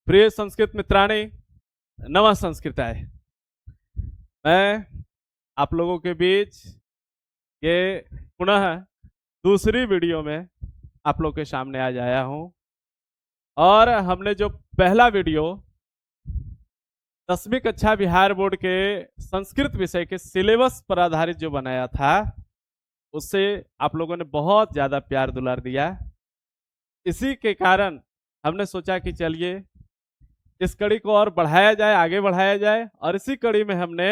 प्रिय संस्कृत मित्राणि, नमः संस्कृताय। मैं आप लोगों के बीच ये पुनः दूसरी वीडियो में आप लोग के सामने आज आया हूं। और हमने जो पहला वीडियो 10वीं कक्षा बिहार बोर्ड के संस्कृत विषय के सिलेबस पर आधारित जो बनाया था, उससे आप लोगों ने बहुत ज़्यादा प्यार दुलार दिया। इसी के कारण हमने सोचा कि चलिए इस कड़ी को और बढ़ाया जाए, आगे बढ़ाया जाए। और इसी कड़ी में हमने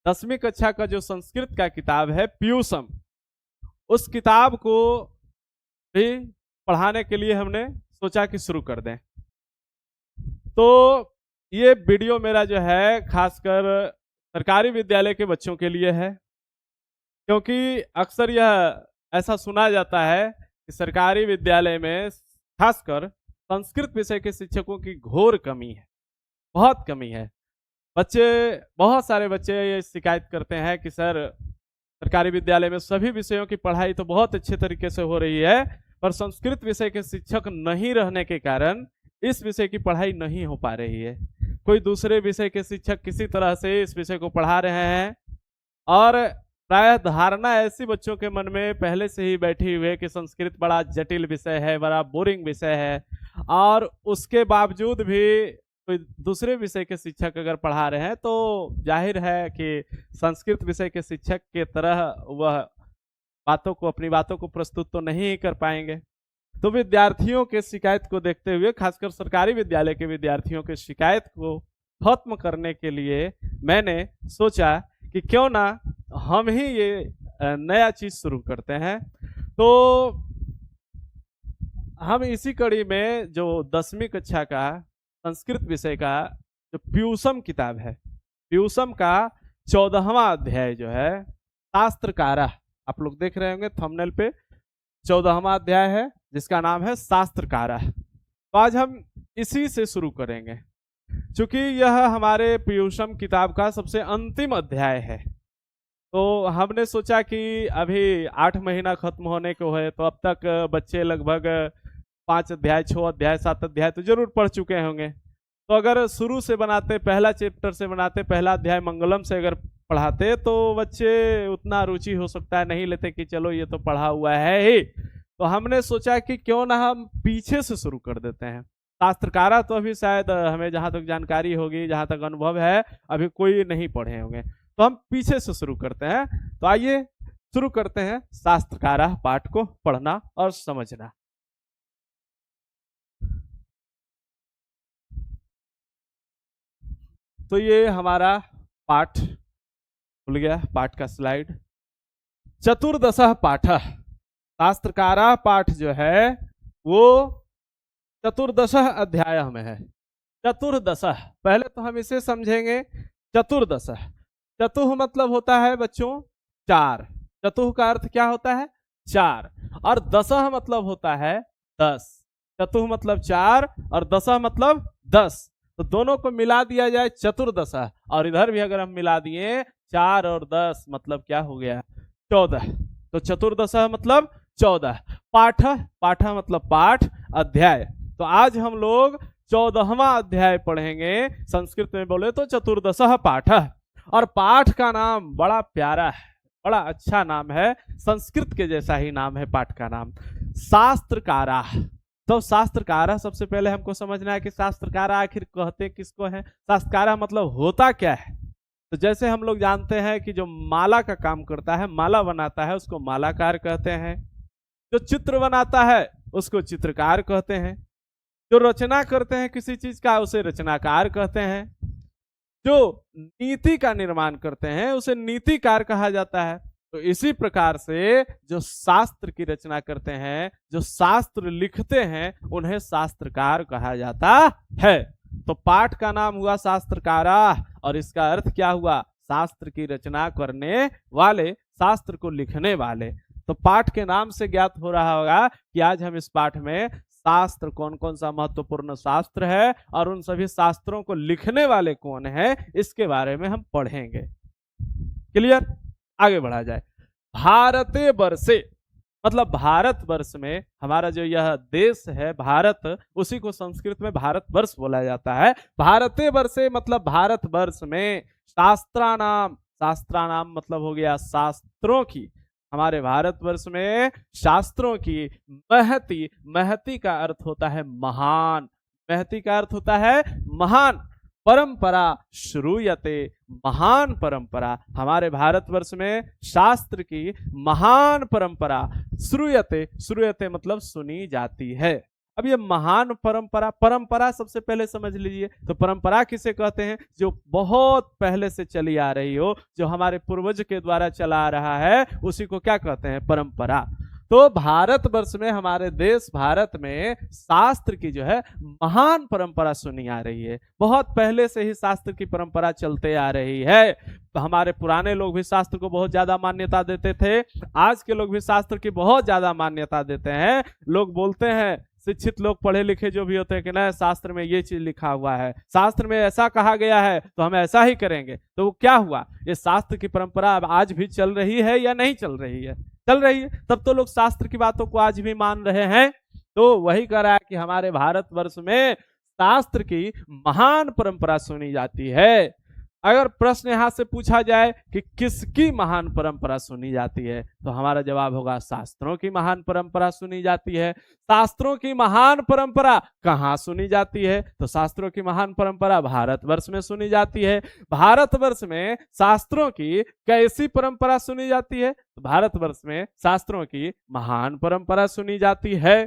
10वीं कक्षा का जो संस्कृत का किताब है पीयूषम, उस किताब को भी पढ़ाने के लिए हमने सोचा कि शुरू कर दें। तो ये वीडियो मेरा जो है खासकर सरकारी विद्यालय के बच्चों के लिए है, क्योंकि अक्सर यह ऐसा सुना जाता है कि सरकारी विद्यालय में खासकर संस्कृत विषय के शिक्षकों की घोर कमी है, बहुत कमी है। बहुत सारे बच्चे ये शिकायत करते हैं कि सर, सरकारी विद्यालय में सभी विषयों की पढ़ाई तो बहुत अच्छे तरीके से हो रही है, पर संस्कृत विषय के शिक्षक नहीं रहने के कारण इस विषय की पढ़ाई नहीं हो पा रही है। कोई दूसरे विषय के शिक्षक किसी तरह से इस विषय को पढ़ा रहे हैं, और प्रायः धारणा ऐसी बच्चों के मन में पहले से ही बैठी हुई है कि संस्कृत बड़ा जटिल विषय है, बड़ा बोरिंग विषय है। और उसके बावजूद भी कोई दूसरे विषय के शिक्षक अगर पढ़ा रहे हैं तो जाहिर है कि संस्कृत विषय के शिक्षक के तरह वह अपनी बातों को प्रस्तुत तो नहीं कर पाएंगे। तो विद्यार्थियों के शिकायत को देखते हुए, खासकर सरकारी विद्यालय के विद्यार्थियों के शिकायत को खत्म करने के लिए मैंने सोचा कि क्यों ना हम ही ये नया चीज शुरू करते हैं। तो हम इसी कड़ी में जो 10वीं कक्षा का संस्कृत विषय का जो पीयूषम किताब है, पीयूषम का 14वां अध्याय जो है शास्त्रकारा, आप लोग देख रहे होंगे थंबनेल पे 14वां अध्याय है जिसका नाम है शास्त्रकारा। तो आज हम इसी से शुरू करेंगे, क्योंकि यह हमारे पीयूषम किताब का सबसे अंतिम अध्याय है। तो हमने सोचा कि अभी 8 महीना खत्म होने को है, तो अब तक बच्चे लगभग 5 अध्याय, 6 अध्याय, 7 अध्याय तो जरूर पढ़ चुके होंगे। तो अगर शुरू से बनाते, पहला चैप्टर से बनाते, पहला अध्याय मंगलम से अगर पढ़ाते, तो बच्चे उतना रुचि हो सकता है नहीं लेते कि चलो ये तो पढ़ा हुआ है ही। तो हमने सोचा कि क्यों ना हम पीछे से शुरू कर देते हैं। शास्त्रकारा तो अभी शायद हमें जहाँ तक जानकारी होगी, जहाँ तक अनुभव है, अभी कोई नहीं पढ़े होंगे, तो हम पीछे से शुरू करते हैं। तो आइए शुरू करते हैं शास्त्रकारा पाठ को पढ़ना और समझना। तो ये हमारा पाठ खुल गया, पाठ का स्लाइड। चतुर्दश पाठ, शास्त्रकारा पाठ जो है वो चतुर्दश अध्याय में है। चतुर्दश, पहले तो हम इसे समझेंगे। चतुर्दश, चतुः मतलब होता है बच्चों 4। चतुः का अर्थ क्या होता है? 4। और दशह मतलब होता है 10। चतुः मतलब 4 और दशह मतलब 10। तो दोनों को मिला दिया जाए चतुर्दश, और इधर भी अगर हम मिला दिए 4 और 10 मतलब क्या हो गया? 14। तो चतुर्दश मतलब 14। पाठ, पाठ मतलब पाठ, अध्याय। तो आज हम लोग 14वां अध्याय पढ़ेंगे। संस्कृत में बोले तो चतुर्दश पाठ। और पाठ का नाम बड़ा प्यारा है, बड़ा अच्छा नाम है, संस्कृत के जैसा ही नाम है पाठ का नाम, शास्त्रकारा। तो शास्त्रकारा, सबसे पहले हमको समझना है कि शास्त्रकारा आखिर कहते किसको है। शास्त्रकारा मतलब होता क्या है? तो जैसे हम लोग जानते हैं कि जो माला का काम करता है, माला बनाता है, उसको मालाकार कहते हैं। जो चित्र बनाता है उसको चित्रकार कहते हैं। जो रचना करते हैं किसी चीज का, उसे रचनाकार कहते हैं। जो नीति का निर्माण करते हैं उसे नीतिकार कहा जाता है। तो इसी प्रकार से जो शास्त्र की रचना करते हैं, जो शास्त्र लिखते हैं, उन्हें शास्त्रकार कहा जाता है। तो पाठ का नाम हुआ शास्त्रकारा, और इसका अर्थ क्या हुआ? शास्त्र की रचना करने वाले, शास्त्र को लिखने वाले। तो पाठ के नाम से ज्ञात हो रहा होगा कि आज हम इस पाठ में शास्त्र, कौन कौन सा महत्वपूर्ण शास्त्र है और उन सभी शास्त्रों को लिखने वाले कौन है, इसके बारे में हम पढ़ेंगे। क्लियर? आगे बढ़ा जाए। भारते वर्षे, मतलब भारतवर्ष में, हमारा जो यह देश है भारत, उसी को संस्कृत में भारतवर्ष बोला जाता है। भारते वर्षे मतलब भारतवर्ष में शास्त्रानाम, शास्त्रानाम मतलब हो गया शास्त्रों की, हमारे भारतवर्ष में शास्त्रों की महती, महती का अर्थ होता है महान, महती का अर्थ होता है महान, परंपरा श्रूयते, महान परंपरा, हमारे भारतवर्ष में शास्त्र की महान परंपरा श्रूयते, श्रूयते मतलब सुनी जाती है। अब ये महान परंपरा, परंपरा सबसे पहले समझ लीजिए, तो परंपरा किसे कहते हैं? जो बहुत पहले से चली आ रही हो, जो हमारे पूर्वज के द्वारा चला आ रहा है, उसी को क्या कहते हैं? परंपरा। तो भारतवर्ष में, हमारे देश भारत में शास्त्र की जो है महान परंपरा सुनी आ रही है। बहुत पहले से ही शास्त्र की परंपरा चलते आ रही है। हमारे पुराने लोग भी शास्त्र को बहुत ज्यादा मान्यता देते थे, आज के लोग भी शास्त्र की बहुत ज्यादा मान्यता देते हैं। लोग बोलते हैं, शिक्षित लोग, पढ़े लिखे जो भी होते हैं, कि ना शास्त्र में ये चीज लिखा हुआ है, शास्त्र में ऐसा कहा गया है तो हम ऐसा ही करेंगे। तो वो क्या हुआ? ये शास्त्र की परंपरा अब आज भी चल रही है या नहीं चल रही है? चल रही है, तब तो लोग शास्त्र की बातों को आज भी मान रहे हैं। तो वही कह रहा है कि हमारे भारतवर्ष में शास्त्र की महान परंपरा सुनी जाती है। अगर प्रश्न यहां से पूछा जाए कि किसकी महान परंपरा सुनी जाती है, तो हमारा जवाब होगा शास्त्रों की महान परंपरा सुनी जाती है। शास्त्रों की महान परंपरा कहाँ सुनी जाती है? तो शास्त्रों की महान परंपरा भारतवर्ष में सुनी जाती है। भारतवर्ष में शास्त्रों की कैसी परंपरा सुनी जाती है? तो भारतवर्ष में शास्त्रों की महान परंपरा सुनी जाती है।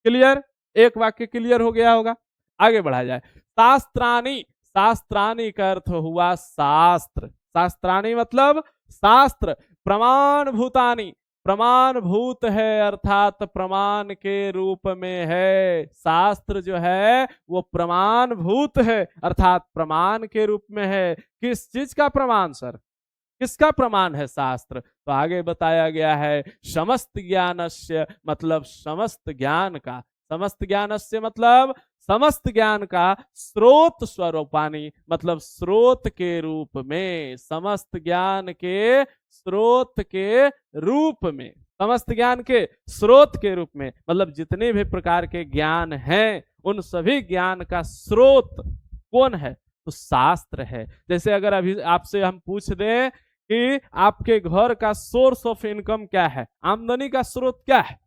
क्लियर? एक वाक्य क्लियर हो गया होगा। आगे बढ़ा जाए। शास्त्राणी, शास्त्राणी का अर्थ हुआ शास्त्र, शास्त्राणी मतलब शास्त्र। प्रमाण भूतानी, प्रमाण भूत है अर्थात प्रमाण के रूप में है। शास्त्र जो है वो प्रमाण भूत है अर्थात प्रमाण के रूप में है। किस चीज का प्रमाण सर? किसका प्रमाण है शास्त्र? तो आगे बताया गया है समस्त ज्ञानस्य मतलब समस्त ज्ञान का, समस्त ज्ञानस्य मतलब समस्त ज्ञान का, स्रोत स्वरूपानी मतलब स्रोत के रूप में, समस्त ज्ञान के स्रोत के रूप में, समस्त ज्ञान के स्रोत के रूप में मतलब जितने भी प्रकार के ज्ञान हैं उन सभी ज्ञान का स्रोत कौन है? तो शास्त्र है। जैसे अगर अभी आपसे हम पूछ दें कि आपके घर का सोर्स ऑफ इनकम क्या है, आमदनी का स्रोत क्या है,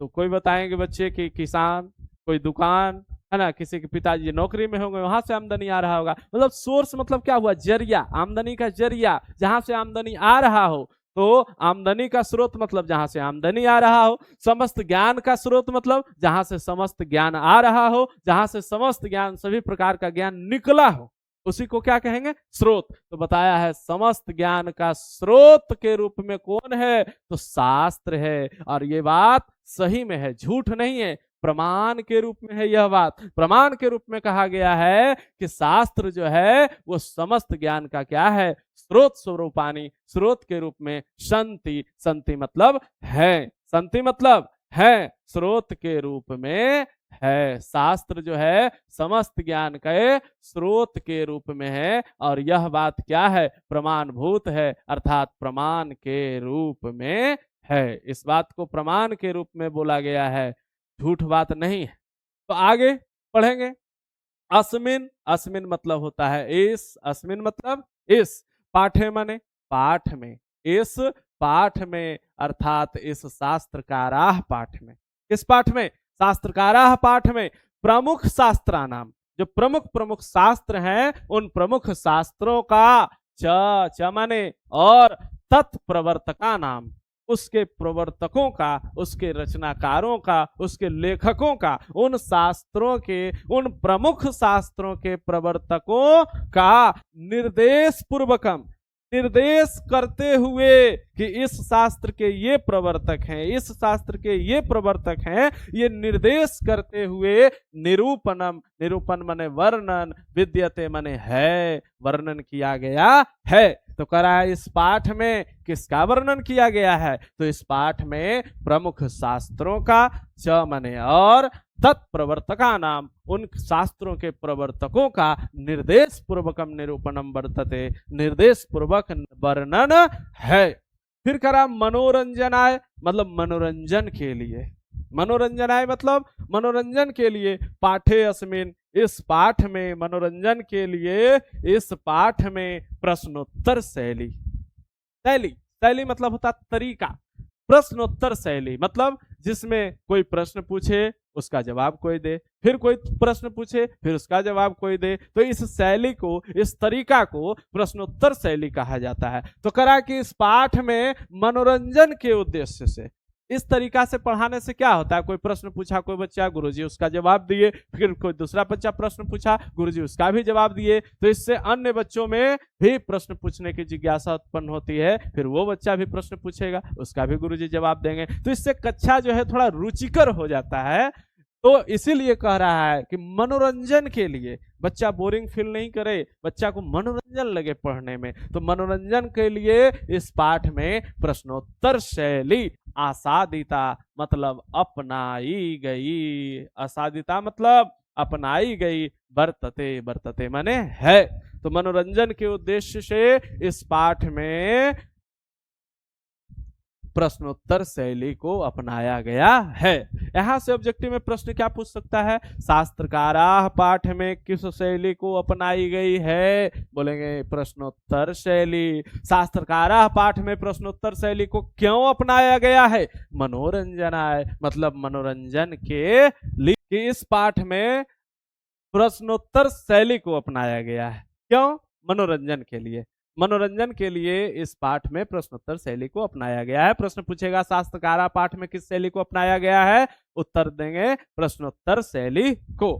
तो कोई बताएंगे बच्चे कि किसान, कोई दुकान है ना, किसी के पिताजी नौकरी में होंगे वहां से आमदनी आ रहा होगा। मतलब सोर्स मतलब क्या हुआ? जरिया, आमदनी का जरिया, जहां से आमदनी आ रहा हो। तो आमदनी का स्रोत मतलब जहां से आमदनी आ रहा हो। समस्त ज्ञान का स्रोत मतलब जहां से समस्त ज्ञान आ रहा हो, जहां से समस्त ज्ञान, सभी प्रकार का ज्ञान निकला हो, उसी को क्या कहेंगे? स्रोत। तो बताया है समस्त ज्ञान का स्रोत के रूप में कौन है? तो शास्त्र है। और ये बात सही में है, झूठ नहीं है, प्रमाण के रूप में है यह बात। प्रमाण के रूप में कहा गया है कि शास्त्र जो है वो समस्त ज्ञान का क्या है? स्रोत स्वरूपानी, स्रोत के रूप में संति, संति मतलब है, संति मतलब है, स्रोत के रूप में है। शास्त्र जो है समस्त ज्ञान के स्रोत के रूप में है। और यह बात क्या है? प्रमाणभूत है अर्थात प्रमाण के रूप में है। इस बात को प्रमाण के रूप में बोला गया है, झूठ बात नहीं है। तो आगे पढ़ेंगे। अस्मिन, अस्मिन मतलब होता है इस, अस्मिन मतलब इस, पाठे माने पाठ में, इस पाठ में अर्थात इस शास्त्रकाराह पाठ में। किस पाठ में? शास्त्रकाराह पाठ में। प्रमुख शास्त्रानाम, जो प्रमुख प्रमुख शास्त्र हैं उन प्रमुख शास्त्रों का, च माने और, तत्प्रवर्तका नाम, उसके प्रवर्तकों का, उसके रचनाकारों का, उसके लेखकों का, उन शास्त्रों के, उन प्रमुख शास्त्रों के प्रवर्तकों का निर्देश पूर्वकम, निर्देश करते हुए कि इस शास्त्र के ये प्रवर्तक हैं, इस शास्त्र के ये प्रवर्तक हैं, ये निर्देश करते हुए निरूपणम, निरूपण माने वर्णन, विद्यते माने है, वर्णन किया गया है। तो करा इस पाठ में किसका वर्णन किया गया है? तो इस पाठ में प्रमुख शास्त्रों का, च माने और, तत्प्रवर्तका नाम, उन शास्त्रों के प्रवर्तकों का निर्देश पूर्वकम निरूपणम वर्तते, निर्देश पूर्वक वर्णन है। फिर करा मनोरंजनाय, मतलब मनोरंजन के लिए। मनोरंजनाय मतलब मनोरंजन के लिए। पाठे अस्मिन, इस पाठ में, मनोरंजन के लिए इस पाठ में प्रश्नोत्तर शैली। शैली, शैली मतलब होता तरीका। प्रश्नोत्तर शैली मतलब जिसमें कोई प्रश्न पूछे उसका जवाब कोई दे, फिर कोई प्रश्न पूछे फिर उसका जवाब कोई दे, तो इस शैली को, इस तरीका को प्रश्नोत्तर शैली कहा जाता है। तो करा कि इस पाठ में मनोरंजन के उद्देश्य से, इस तरीका से पढ़ाने से क्या होता है, कोई प्रश्न पूछा कोई बच्चा, गुरुजी उसका जवाब दिए, फिर कोई दूसरा बच्चा प्रश्न पूछा, गुरुजी उसका भी जवाब दिए, तो इससे अन्य बच्चों में भी प्रश्न पूछने की जिज्ञासा उत्पन्न होती है, फिर वो बच्चा भी प्रश्न पूछेगा, उसका भी गुरुजी जवाब देंगे, तो इससे कक्षा जो है थोड़ा रुचिकर हो जाता है। तो इसीलिए कह रहा है कि मनोरंजन के लिए, बच्चा बोरिंग फील नहीं करे, बच्चा को मनोरंजन लगे पढ़ने में, तो मनोरंजन के लिए इस पाठ में प्रश्नोत्तर शैली आसादिता मतलब अपनाई गई, आसादिता मतलब अपनाई गई, वर्तते, वर्तते माने है। तो मनोरंजन के उद्देश्य से इस पाठ में प्रश्नोत्तर शैली को अपनाया गया है। यहां से ऑब्जेक्टिव में प्रश्न क्या पूछ सकता है, शास्त्रकाराः पाठ में किस शैली को अपनाई गई है, बोलेंगे प्रश्नोत्तर शैली। शास्त्रकाराः पाठ में प्रश्नोत्तर शैली को क्यों अपनाया गया है, मनोरंजनाय मतलब मनोरंजन के लिए इस पाठ में प्रश्नोत्तर शैली को अपनाया गया है। क्यों, मनोरंजन के लिए, मनोरंजन के लिए इस पाठ में प्रश्नोत्तर शैली को अपनाया गया है। प्रश्न पूछेगा शास्त्रकारा पाठ में किस शैली को अपनाया गया है, उत्तर देंगे प्रश्नोत्तर शैली को।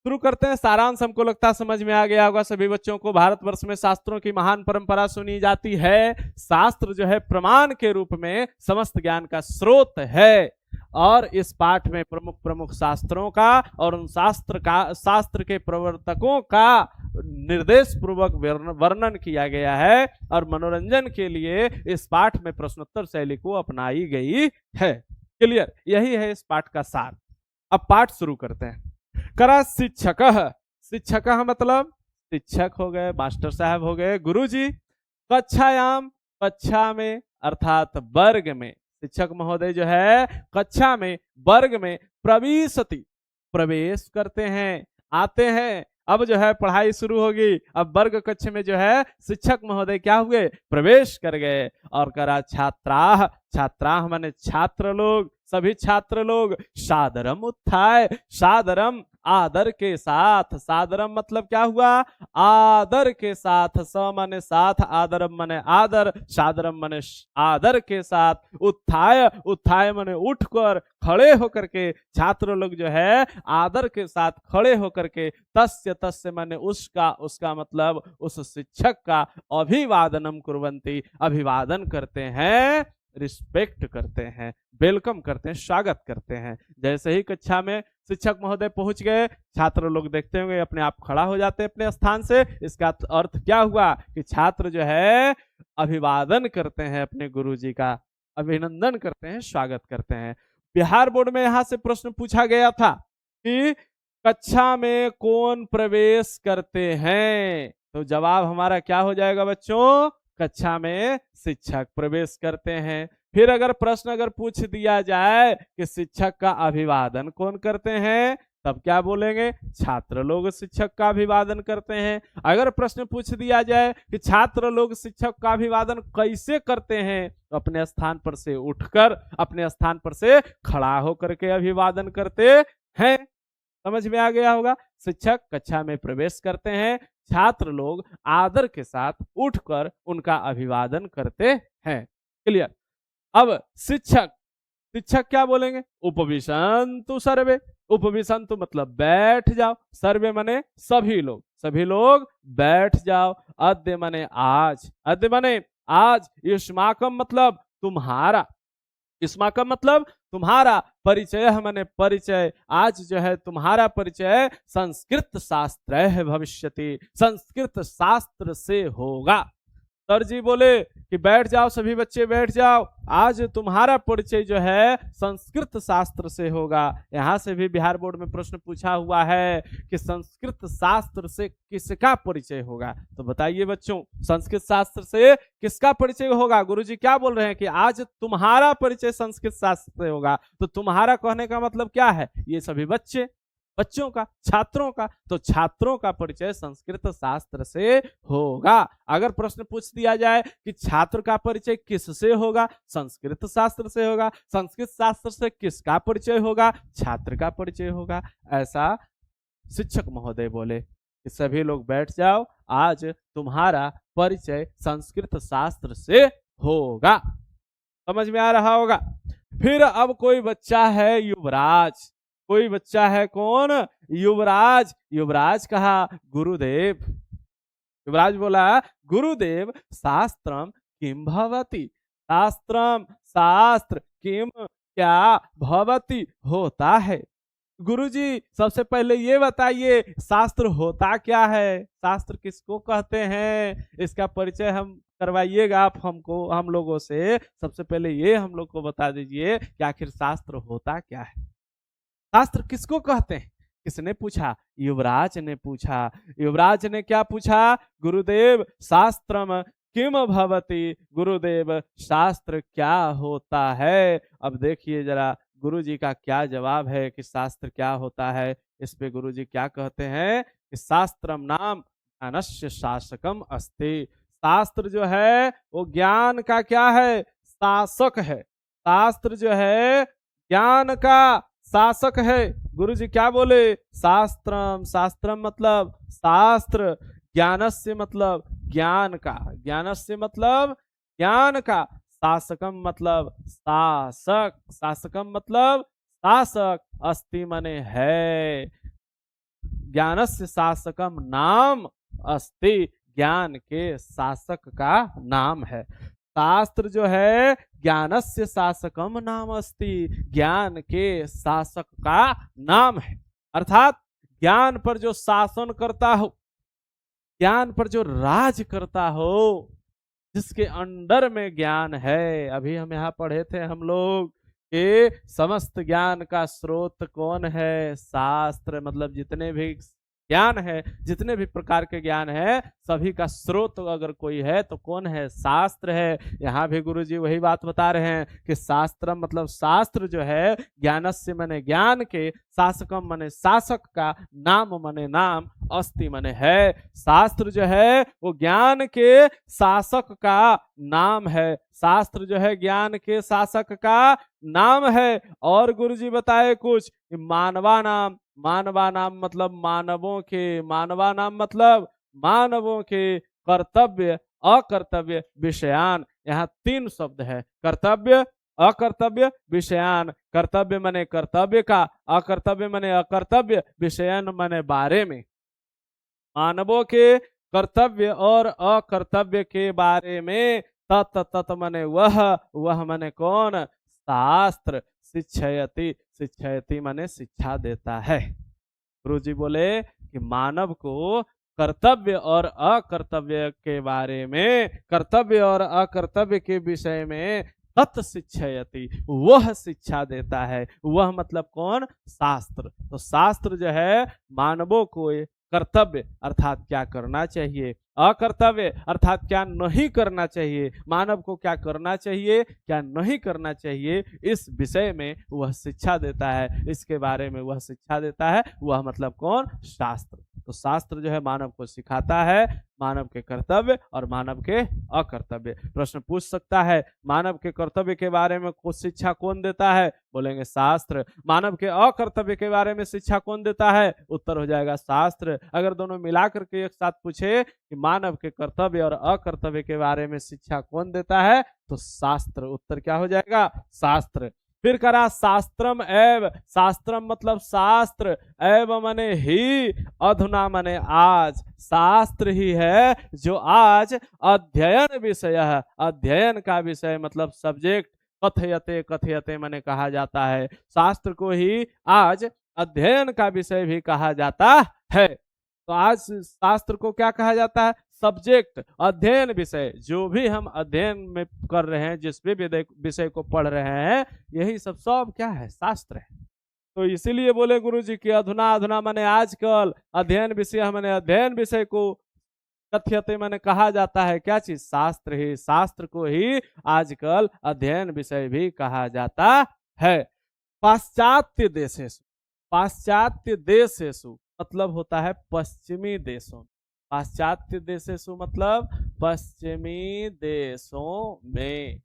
शुरू करते हैं। सारांश हमको लगता है समझ में आ गया होगा सभी बच्चों को। भारतवर्ष में शास्त्रों की महान परंपरा सुनी जाती है। शास्त्र जो है प्रमाण के रूप में समस्त ज्ञान का स्रोत है, और इस पाठ में प्रमुख प्रमुख शास्त्रों का और उन शास्त्र के प्रवर्तकों का निर्देश पूर्वक वर्णन किया गया है, और मनोरंजन के लिए इस पाठ में प्रश्नोत्तर शैली को अपनाई गई है। क्लियर, यही है इस पाठ का सार। अब पाठ शुरू करते हैं। करा शिक्षक, शिक्षक मतलब शिक्षक हो गए, मास्टर साहब हो गए, गुरुजी। कक्षायाम, कक्षा में अर्थात वर्ग में, शिक्षक महोदय जो है कक्षा में, वर्ग में, प्रविशति प्रवेश करते हैं, आते हैं। अब जो है पढ़ाई शुरू होगी। अब वर्ग कक्ष में जो है शिक्षक महोदय क्या हुए, प्रवेश कर गए। और करा छात्राः, छात्राः माने छात्र लोग, सभी छात्र लोग। सादरम उत्थाय, सादरम आदर के साथ, सादरम मतलब क्या हुआ, आदर के साथ, स माने साथ, आदरम माने आदर, सादरम माने आदर के साथ। उत्थाय, उत्थाय माने उठकर, खड़े होकर के, छात्र लोग जो है आदर के साथ खड़े होकर के, तस्य, तस्य माने उसका, उसका मतलब उस शिक्षक का, अभिवादनम कुर्वन्ति अभिवादन करते हैं, रिस्पेक्ट करते हैं, वेलकम करते हैं, स्वागत करते हैं। जैसे ही कक्षा में शिक्षक महोदय पहुंच गए, छात्र लोग देखते होंगे अपने आप खड़ा हो जाते हैं अपने स्थान से। इसका अर्थ क्या हुआ कि छात्र जो है अभिवादन करते हैं, अपने गुरुजी का अभिनंदन करते हैं, स्वागत करते हैं। बिहार बोर्ड में यहां से प्रश्न पूछा गया था कि कक्षा में कौन प्रवेश करते हैं, तो जवाब हमारा क्या हो जाएगा बच्चों, कक्षा में शिक्षक प्रवेश करते हैं। फिर अगर प्रश्न अगर पूछ दिया जाए कि शिक्षक का अभिवादन कौन करते हैं, तब क्या बोलेंगे, छात्र लोग शिक्षक का अभिवादन करते हैं। अगर प्रश्न पूछ दिया जाए कि छात्र लोग शिक्षक का अभिवादन कैसे करते हैं, तो अपने स्थान पर से उठकर, अपने स्थान पर से खड़ा होकर के अभिवादन करते हैं। समझ में आ गया होगा। शिक्षक कक्षा में प्रवेश करते हैं, छात्र लोग आदर के साथ उठकर उनका अभिवादन करते हैं। क्लियर। अब शिक्षक, शिक्षक क्या बोलेंगे, उपविशन्तु सर्वे, उपविशन्तु मतलब बैठ जाओ, सर्वे माने सभी लोग, सभी लोग बैठ जाओ। अद्य माने आज, अद्य माने आज। युष्माकम मतलब तुम्हारा, युष्माकम मतलब तुम्हारा। परिचय माने परिचय, आज जो है तुम्हारा परिचय संस्कृत शास्त्र भविष्यति, संस्कृत शास्त्र से होगा। सर जी बोले कि बैठ जाओ, सभी बच्चे बैठ जाओ, आज तुम्हारा परिचय जो है संस्कृत शास्त्र से होगा। यहाँ से भी बिहार बोर्ड में प्रश्न पूछा हुआ है कि संस्कृत शास्त्र से किसका परिचय होगा। तो बताइए बच्चों, संस्कृत शास्त्र से किसका परिचय होगा? गुरुजी क्या बोल रहे हैं कि आज तुम्हारा परिचय संस्कृत शास्त्र से होगा। तो तुम्हारा कहने का मतलब क्या है? ये सभी बच्चों का, छात्रों का। तो छात्रों का परिचय संस्कृत शास्त्र से होगा। अगर प्रश्न पूछ दिया जाए कि छात्र का परिचय किससे होगा? संस्कृत शास्त्र से होगा। संस्कृत शास्त्र से किसका परिचय होगा? छात्र का परिचय होगा। ऐसा शिक्षक महोदय बोले कि सभी लोग बैठ जाओ, आज तुम्हारा परिचय संस्कृत शास्त्र से होगा। समझ में आ रहा होगा। फिर अब कोई बच्चा है युवराज, कोई बच्चा है कौन? युवराज। युवराज कहा गुरुदेव, युवराज बोला गुरुदेव शास्त्रम किम भवति, शास्त्रम शास्त्र किम क्या भवति होता है। गुरुजी सबसे पहले ये बताइए शास्त्र होता क्या है, शास्त्र किसको कहते हैं, इसका परिचय हम करवाइएगा आप हमको, हम लोगों से। सबसे पहले ये हम लोग को बता दीजिए कि आखिर शास्त्र होता क्या है, शास्त्र किसको कहते हैं। किसने पूछा? युवराज ने पूछा। युवराज ने क्या पूछा? गुरुदेव शास्त्रम किम भवति, गुरुदेव शास्त्र क्या होता है। अब देखिए जरा गुरुजी का क्या जवाब है कि शास्त्र क्या होता है। इस पे गुरुजी क्या कहते हैं कि शास्त्रम नाम ज्ञानस्य शासकम अस्ति, शास्त्र जो है वो ज्ञान का क्या है? शासक है। शास्त्र जो है ज्ञान का शासक है। गुरुजी क्या बोले? शास्त्रम, शास्त्रम मतलब शास्त्र, ज्ञानस्य मतलब ज्ञान का, ज्ञानस्य मतलब ज्ञान का, शासकम मतलब शासक, शासकम मतलब शासक, अस्ति मने है, ज्ञानस्य शासकम नाम अस्ति, ज्ञान के शासक का नाम है। शास्त्र जो है ज्ञानस्य शासकम नाम अस्ति, ज्ञान के शासक का नाम है। अर्थात ज्ञान पर जो शासन करता हो, ज्ञान पर जो राज करता हो, जिसके अंडर में ज्ञान है। अभी हम यहाँ पढ़े थे हम लोग कि समस्त ज्ञान का स्रोत कौन है? शास्त्र। मतलब जितने भी ज्ञान है, जितने भी प्रकार के ज्ञान है, सभी का स्रोत अगर कोई है तो कौन है? शास्त्र है। यहाँ भी गुरुजी वही बात बता रहे हैं कि शास्त्र मतलब शास्त्र जो है ज्ञानस्य मने ज्ञान के, शासकम मने शासक का, नाम मने नाम, अस्ति मने है। शास्त्र जो है वो ज्ञान के शासक का नाम है, शास्त्र जो है ज्ञान के शासक का नाम है। और गुरुजी बताए कुछ मानवा नाम, मानवा नाम मतलब मानवों के, मानवा नाम मतलब मानवों के कर्तव्य अकर्तव्य विषयान। यहाँ तीन शब्द है, कर्तव्य अकर्तव्य विषयान। कर्तव्य मने कर्तव्य का, अकर्तव्य मने अकर्तव्य, विषयान मने बारे में। मानवों के कर्तव्य और अकर्तव्य के बारे में, तत् तत् मने वह मने कौन? शास्त्र। शिक्षयति, शिक्षयति मने शिक्षा देता है। गुरुजी बोले कि मानव को कर्तव्य और अकर्तव्य के बारे में, कर्तव्य और अकर्तव्य के विषय में तत् शिक्षयति, वह शिक्षा देता है। वह मतलब कौन? शास्त्र। तो शास्त्र जो है मानवों को कर्तव्य अर्थात क्या करना चाहिए, अकर्तव्य अर्थात क्या नहीं करना चाहिए, मानव को क्या करना चाहिए क्या नहीं करना चाहिए, इस विषय में वह शिक्षा देता है। इसके बारे में वह शिक्षा देता है, वह मतलब कौन? शास्त्र। तो शास्त्र जो है मानव को सिखाता है मानव के कर्तव्य और मानव के अकर्तव्य। प्रश्न पूछ सकता है मानव के कर्तव्य के बारे में कुछ शिक्षा कौन देता है? बोलेंगे शास्त्र। मानव के अकर्तव्य के बारे में शिक्षा कौन देता है? उत्तर हो जाएगा शास्त्र। अगर दोनों मिलाकर के एक साथ पूछे कि मानव के कर्तव्य और अकर्तव्य के बारे में शिक्षा कौन देता है, तो शास्त्र। उत्तर क्या हो जाएगा? शास्त्र। फिर करा शास्त्रम एव, शास्त्रम मतलब शास्त्र, एव मने ही, अधुना मने आज। शास्त्र ही है जो आज अध्ययन विषय है, अध्ययन का विषय मतलब सब्जेक्ट, कथयते, कथयते मने कहा जाता है। शास्त्र को ही आज अध्ययन का विषय भी कहा जाता है। तो आज शास्त्र को क्या कहा जाता है? सब्जेक्ट, अध्ययन विषय, जो भी हम अध्ययन में कर रहे हैं, जिस भी विषय को पढ़ रहे हैं, यही सब क्या है? शास्त्र है। तो इसीलिए बोले गुरुजी कि अधुना अधुना माने आजकल, अध्ययन विषय माने अध्ययन विषय को कथ्यते माने कहा जाता है क्या चीज? शास्त्र ही। शास्त्र को ही आजकल अध्ययन विषय भी कहा जाता है। पाश्चात्य देशेषु, पाश्चात्य देशेषु मतलब होता है पश्चिमी देशों। पाश्चात्य देशेषु मतलब पश्चिमी देशों में।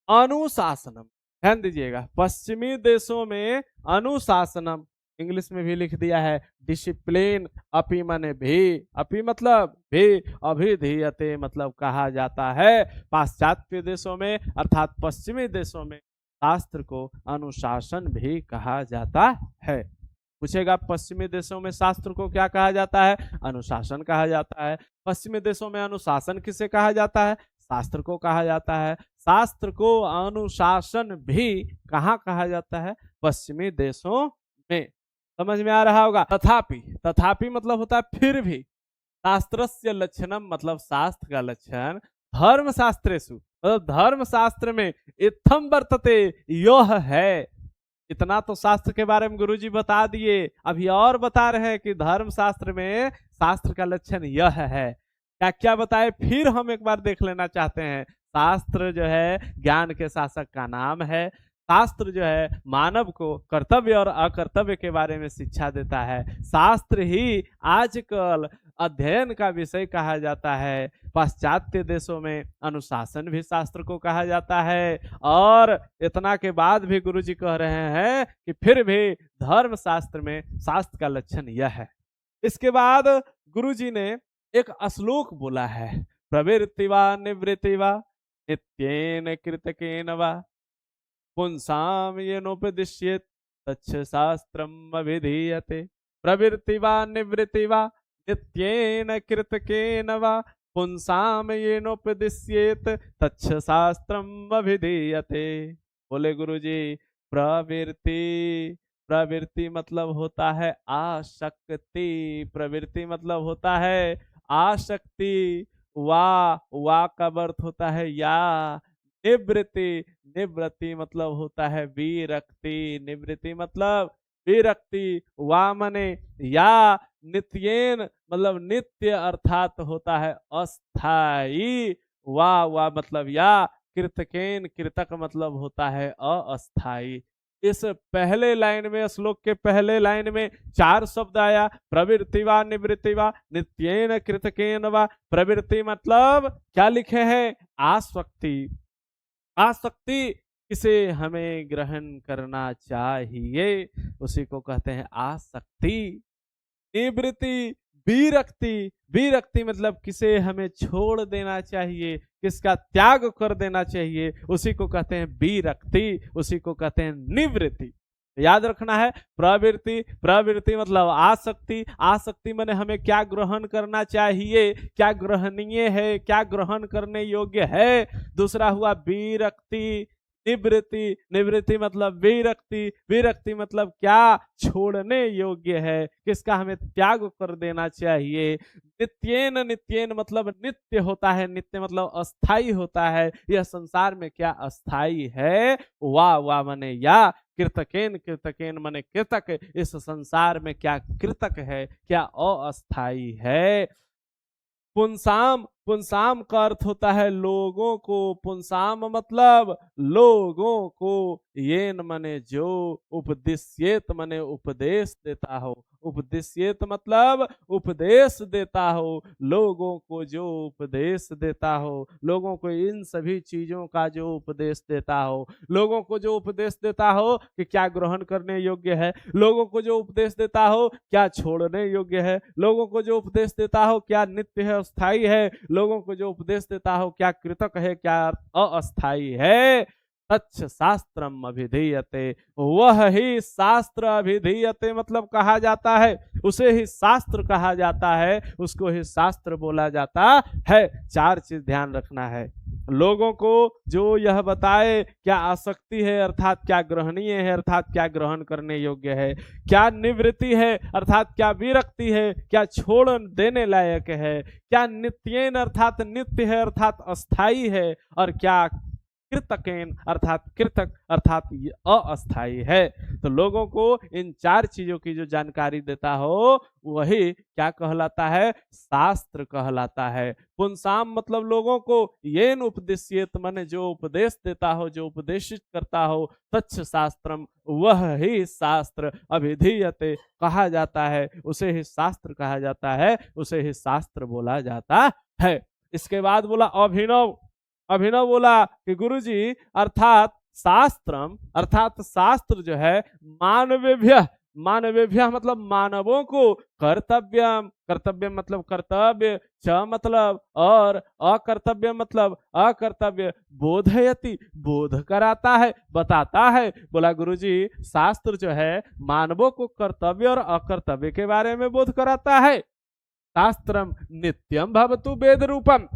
अनुशासनम, ध्यान दीजिएगा, पश्चिमी देशों में अनुशासनम, इंग्लिश में भी लिख दिया है डिसिप्लिन, अपि माने भी, अपि मतलब भी, अभिधीयते मतलब कहा जाता है। पाश्चात्य देशों में अर्थात पश्चिमी देशों में शास्त्र को अनुशासन भी कहा जाता है। पूछेगा पश्चिमी देशों में शास्त्र को क्या कहा जाता है? अनुशासन कहा जाता है। पश्चिमी देशों में अनुशासन किसे कहा जाता है? शास्त्र को कहा जाता है। शास्त्र को अनुशासन भी कहाँ कहा जाता है? पश्चिमी देशों में। समझ में आ रहा होगा। तथापि, तथापि मतलब होता है फिर भी। शास्त्रस्य लक्षणम मतलब शास्त्र का लक्षण, धर्म शास्त्रेषु मतलब धर्म शास्त्र में इत्थम वर्तते, यह है। इतना तो शास्त्र के बारे में गुरुजी बता दिए, अभी और बता रहे हैं कि धर्म शास्त्र में शास्त्र का लक्षण यह है। क्या क्या बताए फिर हम एक बार देख लेना चाहते हैं। शास्त्र जो है ज्ञान के शासक का नाम है। शास्त्र जो है मानव को कर्तव्य और अकर्तव्य के बारे में शिक्षा देता है। शास्त्र ही आजकल अध्ययन का विषय कहा जाता है। पाश्चात्य देशों में अनुशासन भी शास्त्र को कहा जाता है। और इतना के बाद भी गुरुजी कह रहे हैं कि फिर भी धर्म शास्त्र में शास्त्र का लक्षण यह है। इसके बाद गुरुजी ने एक श्लोक बोला है, प्रवृत्ति वा निवृत्ति वा नित्येन कृतकेन वा पुंसाम येनोपदिश्येत तच्छ शास्त्रम अभिधीयते। प्रवृत्ति वा निवृत्ति वा नित्येन कृतकेन वा पुंसाम येनोपदिश्येत तच्छ शास्त्रम अभिधीयते। बोले गुरुजी प्रवृत्ति, प्रवृत्ति मतलब होता है आसक्ति। प्रवृत्ति मतलब होता है आसक्ति। वा का अर्थ होता है या। निवृत्ति, निवृत्ति मतलब होता है विरक्ति। निवृत्ति मतलब विरक्ति। वा मने या, नित्येन मतलब नित्य अर्थात होता है अस्थाई। वा मतलब या, कृतकेन कृतक मतलब होता है अस्थाई। इस पहले लाइन में, श्लोक के पहले लाइन में 4 शब्द आया, प्रवृत्ति वा निवृत्ति वा नित्येन कृतकेन वा। प्रवृत्ति मतलब क्या लिखे हैं? आसक्ति। आसक्ति किसे हमें ग्रहण करना चाहिए उसी को कहते हैं आसक्ति। निवृत्ति विरक्ति, विरक्ति मतलब किसे हमें छोड़ देना चाहिए, किसका त्याग कर देना चाहिए, उसी को कहते हैं विरक्ति, उसी को कहते हैं निवृत्ति। याद रखना है प्रवृत्ति, प्रवृत्ति मतलब आसक्ति। आसक्ति माने हमें क्या ग्रहण करना चाहिए, क्या ग्रहणीय है, क्या ग्रहण करने योग्य है। दूसरा हुआ विरक्ति, निवृत्ति, निवृत्ति मतलब विरक्ति, विरक्ति मतलब क्या छोड़ने योग्य है, किसका हमें त्याग कर देना चाहिए। नित्येन, नित्येन मतलब नित्य होता है, नित्य मतलब अस्थाई होता है। यह संसार में क्या अस्थाई है। वा माने या, कृतकेन, कृतकेन माने कृतक, इस संसार में क्या कृतक है, क्या अस्थाई है। पुंसाम, पुंसाम का अर्थ होता है लोगों को। पुंसाम मतलब लोगों को। येन मने जो, उपदिश्येत मने उपदेश देता हो। उपदिश्येत मतलब उपदेश देता हो, लोगों को जो उपदेश देता हो, लोगों को इन सभी चीजों का जो उपदेश देता हो, लोगों को जो उपदेश देता हो कि क्या ग्रहण करने योग्य है, लोगों को जो उपदेश देता हो क्या छोड़ने योग्य है, लोगों को जो उपदेश देता हो क्या नित्य है, अस्थाई है, लोगों को जो उपदेश देता हो क्या कृतक है, क्या अस्थाई है। तच्छ शास्त्रम अभिधीयते, वह ही शास्त्र अभिधीयते मतलब कहा जाता है, उसे ही शास्त्र कहा जाता है, उसको ही शास्त्र बोला जाता है। 4 चीज ध्यान रखना है। लोगों को जो यह बताए क्या आसक्ति है अर्थात क्या ग्रहणीय है अर्थात क्या ग्रहण करने योग्य है, क्या निवृत्ति है अर्थात क्या विरक्ति है, क्या छोड़ देने लायक है, क्या नित्येन अर्थात नित्य है अर्थात अस्थाई है, और क्या कृतकेन अर्थात कृतक अर्थात अस्थाई है। तो लोगों को इन चार चीजों की जो जानकारी देता हो वही क्या कहलाता है, शास्त्र कहलाता है। पुंसाम मतलब लोगों को, येन उपदेश्येत माने जो उपदेश देता हो, जो उपदेशित करता हो, तच्छ शास्त्रम वह ही शास्त्र, अभिधीयते कहा जाता है, उसे ही शास्त्र कहा जाता है, उसे ही शास्त्र बोला जाता है। इसके बाद बोला अभिनव। अभिनव बोला कि गुरुजी अर्थात शास्त्रम अर्थात शास्त्र जो है मानवेभ्य, मानवेभ्य मतलब मानवों को, कर्तव्यम कर्तव्य मतलब कर्तव्य, च मतलब और अकर्तव्य मतलब अकर्तव्य, बोधयति बोध कराता है, बताता है। बोला गुरुजी शास्त्र जो है मानवों को कर्तव्य और अकर्तव्य के बारे में बोध कराता है। शास्त्रम नित्यम भवतु वेद रूपम,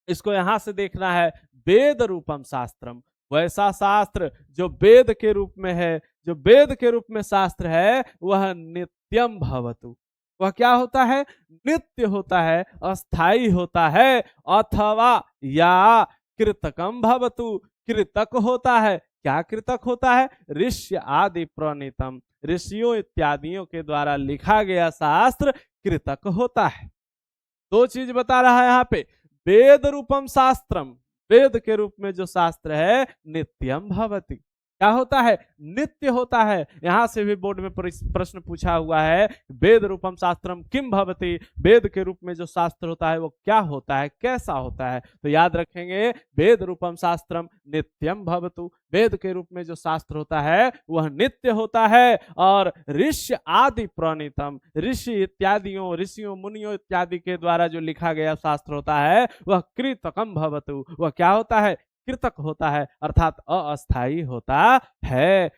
इसको यहां से देखना है, वेद रूपम शास्त्रम, वैसा शास्त्र जो वेद के रूप में है, जो वेद के रूप में शास्त्र है वह नित्यम भवतु, वह क्या होता है, नित्य होता है, अस्थाई होता है, अथवा या कृतकम भवतु, कृतक होता है। क्या कृतक होता है, ऋष्य आदि प्रणीतम, ऋषियों इत्यादियों के द्वारा लिखा गया शास्त्र कृतक होता है। दो चीज बता रहा है यहाँ पे, वेद रूपम शास्त्रम, वेद के रूप में जो शास्त्र है नित्यम भवति, क्या होता है, नित्य होता है। यहां से भी बोर्ड में प्रश्न पूछा हुआ है, वेद रूपम शास्त्रम किम भवति, वेद के रूप में जो शास्त्र होता है वो क्या होता है, कैसा होता है। तो याद रखेंगे, वेद रूपम शास्त्रम नित्यम भवतु, वेद के रूप में जो शास्त्र होता है वह नित्य होता है। और ऋषि आदि प्रणीतम, ऋषि इत्यादियों, ऋषियों मुनियों इत्यादि के द्वारा जो लिखा गया शास्त्र होता है वह कृतकम भवतु, वह क्या होता है, कृतक होता है अर्थात अस्थाई होता है।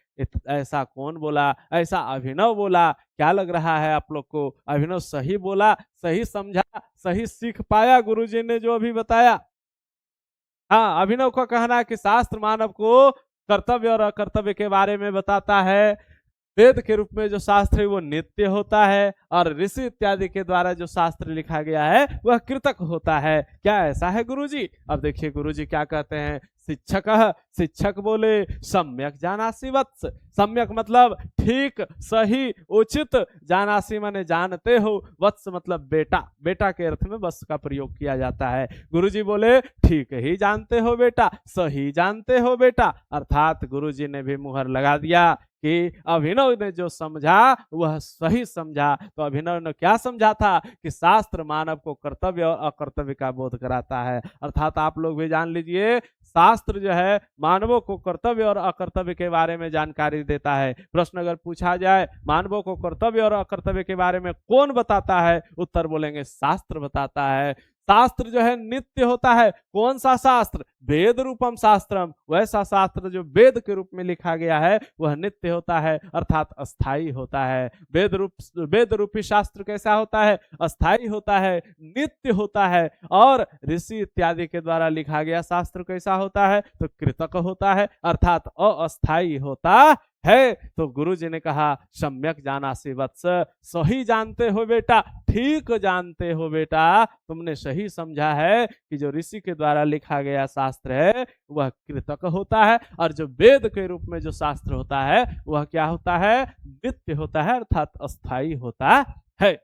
ऐसा कौन बोला, ऐसा अभिनव बोला। क्या लग रहा है आप लोग को, अभिनव सही बोला, सही समझा, सही सीख पाया गुरुजी ने जो अभी बताया। हाँ, अभिनव का कहना है कि शास्त्र मानव को कर्तव्य और अकर्तव्य के बारे में बताता है, वेद के रूप में जो शास्त्र है वो नित्य होता है, और ऋषि इत्यादि के द्वारा जो शास्त्र लिखा गया है वह कृतक होता है। क्या ऐसा है गुरुजी? अब देखिए गुरुजी क्या कहते हैं, शिक्षक, शिक्षक बोले सम्यक जानासि वत्स, सम्यक मतलब ठीक, सही, उचित, जानासि माने जानते हो, वत्स मतलब बेटा, बेटा के अर्थ में वत्स का प्रयोग किया जाता है। गुरुजी बोले ठीक ही जानते हो बेटा, सही जानते हो बेटा, अर्थात गुरुजी ने भी मुहर लगा दिया कि अभिनव ने जो समझा वह सही समझा। तो अभिनव ने क्या समझा था कि शास्त्र मानव को कर्तव्य और अकर्तव्य का बोध कराता है, अर्थात आप लोग भी जान लीजिए शास्त्र जो है मानवों को कर्तव्य और अकर्तव्य के बारे में जानकारी देता है। प्रश्न अगर पूछा जाए मानवों को कर्तव्य और अकर्तव्य के बारे में कौन बताता है, उत्तर बोलेंगे शास्त्र बताता है। शास्त्र जो है नित्य होता है, कौन सा शास्त्र, वेद रूपम शास्त्रम, वैसा शास्त्र जो वेद के रूप में लिखा गया है वह नित्य होता है अर्थात अस्थाई होता है। वेद रूपी शास्त्र कैसा होता है, अस्थाई होता है, नित्य होता है। और ऋषि इत्यादि के द्वारा लिखा गया शास्त्र कैसा होता है, तो कृतक होता है अर्थात अस्थाई होता है। तो गुरु जी ने कहा सम्यक जानासि वत्स, सही जानते हो बेटा, ठीक जानते हो बेटा, तुमने सही समझा है कि जो ऋषि के द्वारा लिखा गया शास्त्र है वह कृतक होता है, और जो वेद के रूप में जो शास्त्र होता है वह क्या होता है, नित्य होता है अर्थात अस्थाई होता है।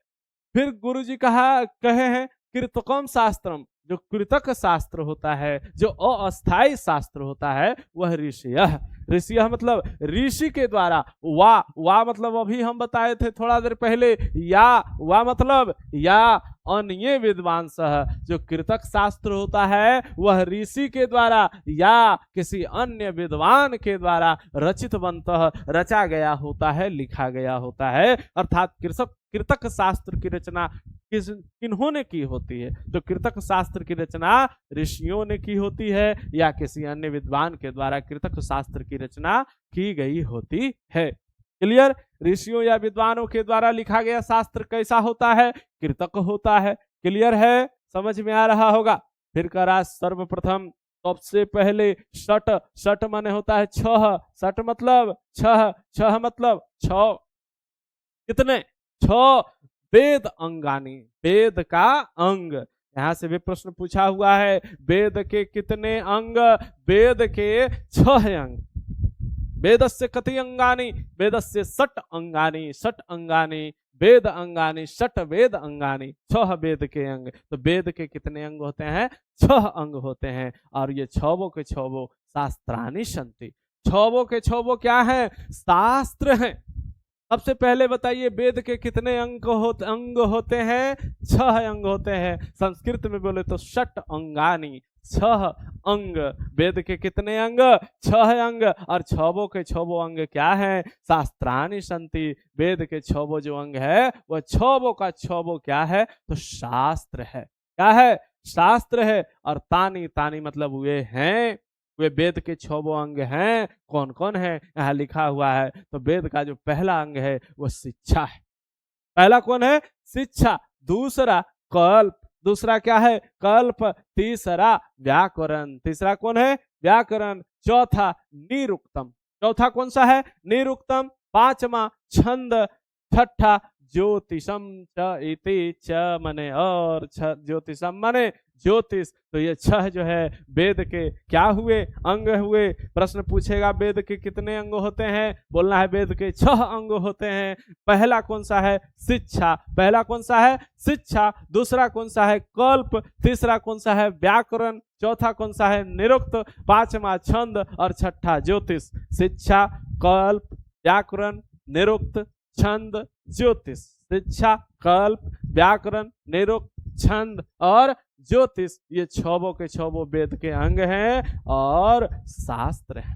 फिर गुरु जी कहे हैं कृतकम शास्त्रम, जो कृतक शास्त्र होता है, जो अस्थाई शास्त्र होता है वह ऋषियः, ऋषियः मतलब ऋषि के द्वारा, वा मतलब अभी हम बताए थे थोड़ा देर पहले, या वा मतलब या अन्य विद्वान सह, जो कृतक शास्त्र होता है वह ऋषि के द्वारा या किसी अन्य विद्वान के द्वारा रचित बनता, रचा गया होता है, लिखा गया होता है। अर्थात कृतक शास्त्र की रचना किन्होंने की होती है, तो कृतक शास्त्र की रचना ऋषियों ने की होती है या किसी अन्य विद्वान के द्वारा कृतक शास्त्र की रचना की गई होती है। क्लियर? ऋषियों या विद्वानों के द्वारा लिखा गया शास्त्र कैसा होता है, कृतक होता है। क्लियर है, समझ में आ रहा होगा। फिर करा सर्वप्रथम सबसे पहले षट, षट माने होता है छह, षट मतलब छह, छह मतलब छह, कितने? छह वेद अंगानी, वेद का अंग। यहां से भी प्रश्न पूछा हुआ है, वेद के कितने अंग? वेद के छह अंग। वेदस्य कति अंगानि? वेदस्य षट अंगानि, षट अंगानि वेद अंगानि, षट वेद अंगानि, छह वेद के अंग। तो वेद के कितने अंग होते हैं? छह अंग होते हैं। और ये छवो के छवो शास्त्रानि सन्ति, छवो के छवो क्या है? शास्त्र हैं। सबसे पहले बताइए वेद के कितने अंग होते हैं? छह अंग होते हैं। संस्कृत में बोले तो षट अंगानि, छह अंग। वेद के कितने अंग? छह अंग। और छवो के छवो अंग क्या है? शास्त्रानि सन्ति, वेद के छवो जो अंग है वह छवो का छवो क्या है? तो शास्त्र है। क्या है? शास्त्र है। और तानी, तानी मतलब वे हैं, वे वेद के छवो अंग हैं। कौन कौन है? यहाँ लिखा हुआ है। तो वेद का जो पहला अंग है वो शिक्षा है। पहला कौन है? शिक्षा। दूसरा कल्प, दूसरा क्या है? कल्प। तीसरा व्याकरण, तीसरा कौन है? व्याकरण। चौथा निरुक्तम, चौथा कौन सा है? निरुक्तम। पांचवा छंद। छठा ज्योतिषम च इति, च मने और, ज्योतिषम मने ज्योतिष। तो ये छह जो है वेद के क्या हुए? अंग हुए। प्रश्न पूछेगा वेद के कितने अंग होते हैं? बोलना है वेद के छह अंग होते हैं। पहला कौन सा है? शिक्षा। पहला कौन सा है? शिक्षा। दूसरा कौन सा है? कल्प। तीसरा कौन सा है? व्याकरण। चौथा कौन सा है? निरुक्त। पांचवा छंद और छठा ज्योतिष। शिक्षा, कल्प, व्याकरण, निरुक्त, छंद, ज्योतिष। शिक्षा, कल्प, व्याकरण, निरुक्त, छंद और ज्योतिष। ये छवो के छवो वेद के अंग हैं और शास्त्र है।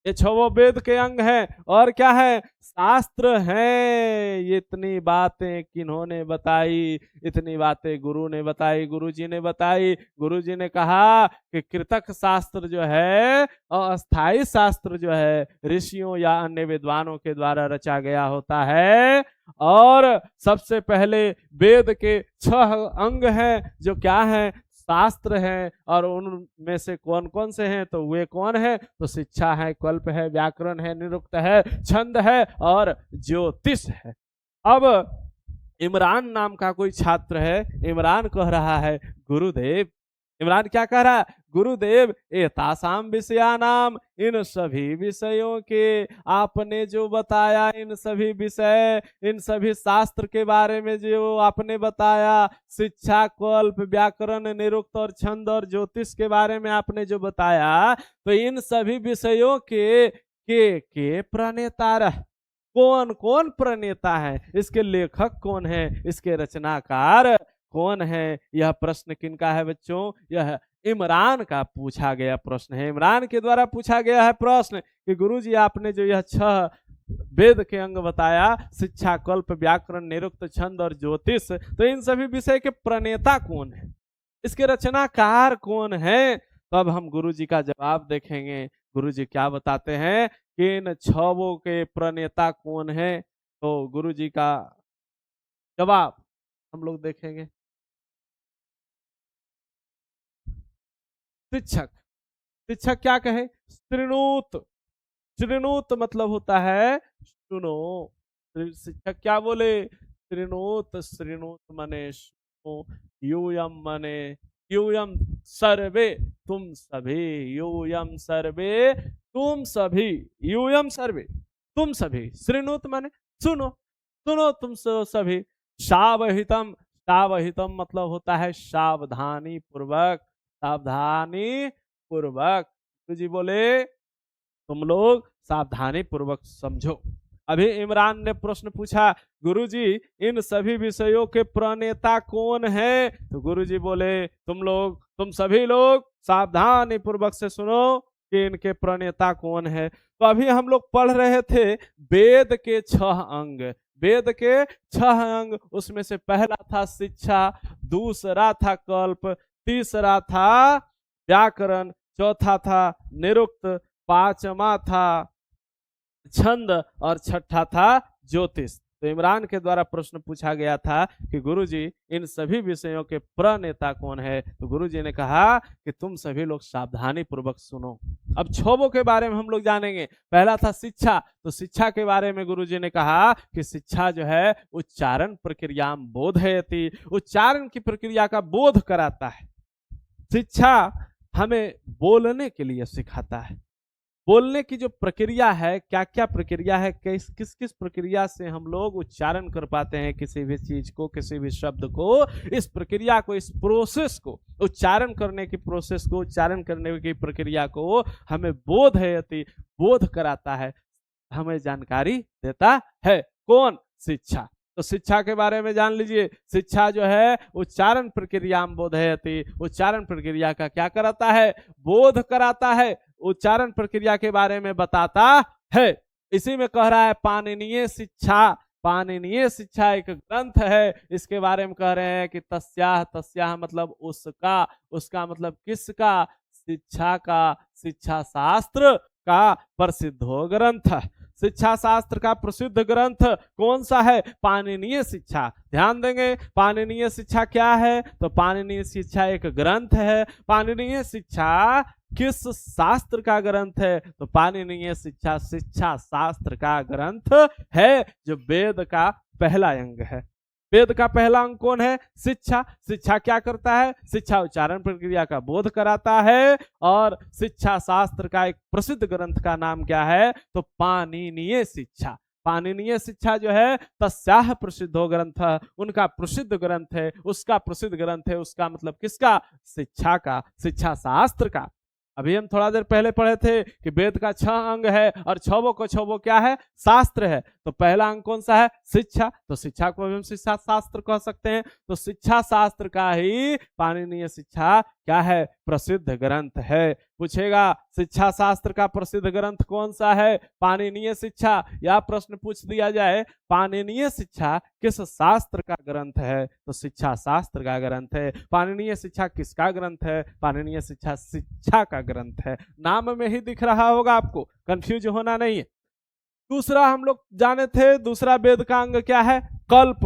ये छवो वेद के अंग हैं और क्या है? शास्त्र हैं। ये इतनी बातें किन्होंने बताई? इतनी बातें गुरु ने बताई, गुरु जी ने बताई। गुरु जी ने कहा कि कृतक शास्त्र जो है, अस्थाई शास्त्र जो है, ऋषियों या अन्य विद्वानों के द्वारा रचा गया होता है। और सबसे पहले वेद के छह अंग हैं जो क्या हैं? शास्त्र हैं। और उनमें से कौन कौन से हैं? तो वे कौन है? तो शिक्षा है, कल्प है, व्याकरण है, निरुक्त है, छंद है और ज्योतिष है। अब इमरान नाम का कोई छात्र है। इमरान कह रहा है गुरुदेव, इमरान क्या कह रहा है? गुरुदेव एतासाम विषयानाम, इन सभी विषयों के आपने जो बताया, इन सभी विषय, इन सभी शास्त्र के बारे में जो आपने बताया, शिक्षा, कल्प, व्याकरण, निरुक्त और छंद और ज्योतिष के बारे में आपने जो बताया, तो इन सभी विषयों के प्रणेता रह, कौन कौन प्रणेता है? इसके लेखक कौन है? इसके रचनाकार कौन है? यह प्रश्न किनका है बच्चों? यह इमरान का पूछा गया प्रश्न है। इमरान के द्वारा पूछा गया है प्रश्न कि गुरुजी आपने जो यह छह वेद के अंग बताया, शिक्षा, कल्प, व्याकरण, निरुक्त, छंद और ज्योतिष, तो इन सभी विषय के प्रणेता कौन है? इसके रचनाकार कौन है? तो अब हम गुरुजी का जवाब देखेंगे। गुरुजी क्या बताते हैं कि इन छवों के प्रणेता कौन है? तो गुरुजी का जवाब हम लोग देखेंगे। शिक्षक, शिक्षक क्या कहे? श्रृणुत, श्रृणुत मतलब होता है सुनो। शिक्षक क्या बोले? श्रृणुत, श्रृणुत मने सुनो। यूयम मने यूयम सर्वे, तुम सभी। यूयम सर्वे, तुम सभी। यूयम सर्वे, तुम सभी। श्रृणुत मने सुनो, सुनो तुम सभी। सावहितम, सावहितम मतलब होता है सावधानी पूर्वक, सावधानी पूर्वक। तो जी बोले तुम लोग सावधानी पूर्वक समझो। अभी इमरान ने प्रश्न पूछा, गुरुजी इन सभी विषयों के प्रणेता कौन है? तो गुरुजी बोले तुम सभी लोग सावधानी पूर्वक से सुनो कि इनके प्रणेता कौन है। तो अभी हम लोग पढ़ रहे थे वेद के छह अंग। वेद के छह अंग, उसमें से पहला था शिक्षा, दूसरा था कल्प, तीसरा था व्याकरण, चौथा था निरुक्त, पांचवा था छंद और छठा था ज्योतिष। तो इमरान के द्वारा प्रश्न पूछा गया था कि गुरुजी इन सभी विषयों के प्रणेता कौन है। तो गुरुजी ने कहा कि तुम सभी लोग सावधानी पूर्वक सुनो। अब क्षोभों के बारे में हम लोग जानेंगे। पहला था शिक्षा, तो शिक्षा के बारे में गुरुजी ने कहा कि शिक्षा जो है उच्चारण प्रक्रिया बोधयति, उच्चारण की प्रक्रिया का बोध कराता है। शिक्षा हमें बोलने के लिए सिखाता है। बोलने की जो प्रक्रिया है, क्या क्या प्रक्रिया है, किस किस प्रक्रिया से हम लोग उच्चारण कर पाते हैं किसी भी चीज को, किसी भी शब्द को, इस प्रक्रिया को, इस प्रोसेस को, उच्चारण करने की प्रोसेस को, उच्चारण करने की प्रक्रिया को हमें बोधयति, बोध कराता है, हमें जानकारी देता है। कौन? शिक्षा। तो शिक्षा के बारे में जान लीजिए। शिक्षा जो है उच्चारण प्रक्रिया बोधयति, उच्चारण प्रक्रिया का क्या कराता है? बोध कराता है, उच्चारण प्रक्रिया के बारे में बताता है। इसी में कह रहा है पाणिनीय शिक्षा। पाणिनीय शिक्षा एक ग्रंथ है, इसके बारे में कह रहे हैं कि तस्याह, तस्याह मतलब उसका, उसका मतलब किसका? शिक्षा का, शिक्षा शास्त्र का प्रसिद्ध ग्रंथ। शिक्षा शास्त्र का प्रसिद्ध ग्रंथ कौन सा है? पाणिनीय शिक्षा। ध्यान देंगे, पाणिनीय शिक्षा क्या है? तो पाणिनीय शिक्षा एक ग्रंथ है। पाणिनीय शिक्षा किस शास्त्र का ग्रंथ है? तो पाणिनीय शिक्षा शिक्षा शास्त्र का ग्रंथ है, जो वेद का पहला अंग है। वेद का पहला अंग कौन है? शिक्षा। शिक्षा क्या करता है? शिक्षा उच्चारण प्रक्रिया का बोध कराता है। और शिक्षा शास्त्र का एक प्रसिद्ध ग्रंथ का नाम क्या है? तो पाणिनीय शिक्षा। पाणिनीय शिक्षा जो है तस्याह प्रसिद्धो ग्रंथ, उनका प्रसिद्ध ग्रंथ है, उसका प्रसिद्ध ग्रंथ है। उसका मतलब किसका? शिक्षा का, शिक्षा शास्त्र का। अभी हम थोड़ा देर पहले पढ़े थे कि वेद का 6 अंग है और 6 को 6 क्या है? शास्त्र है। तो पहला अंग कौन सा है? शिक्षा। तो शिक्षा को भी हम शिक्षा शास्त्र कह सकते हैं। तो शिक्षा शास्त्र का ही पाणिनीय शिक्षा क्या है? प्रसिद्ध ग्रंथ है। पूछेगा शिक्षा शास्त्र का प्रसिद्ध ग्रंथ कौन सा है? पाणिनीय शिक्षा। या प्रश्न पूछ दिया जाए पाणिनीय शिक्षा किस शास्त्र का ग्रंथ है? तो शिक्षा शास्त्र का ग्रंथ है। पाणिनीय शिक्षा किसका ग्रंथ है? पाणिनीय शिक्षा शिक्षा का ग्रंथ है। नाम में ही दिख रहा होगा आपको, कंफ्यूज होना नहीं है। दूसरा हम लोग जाने थे, दूसरा वेद का अंग क्या है? कल्प।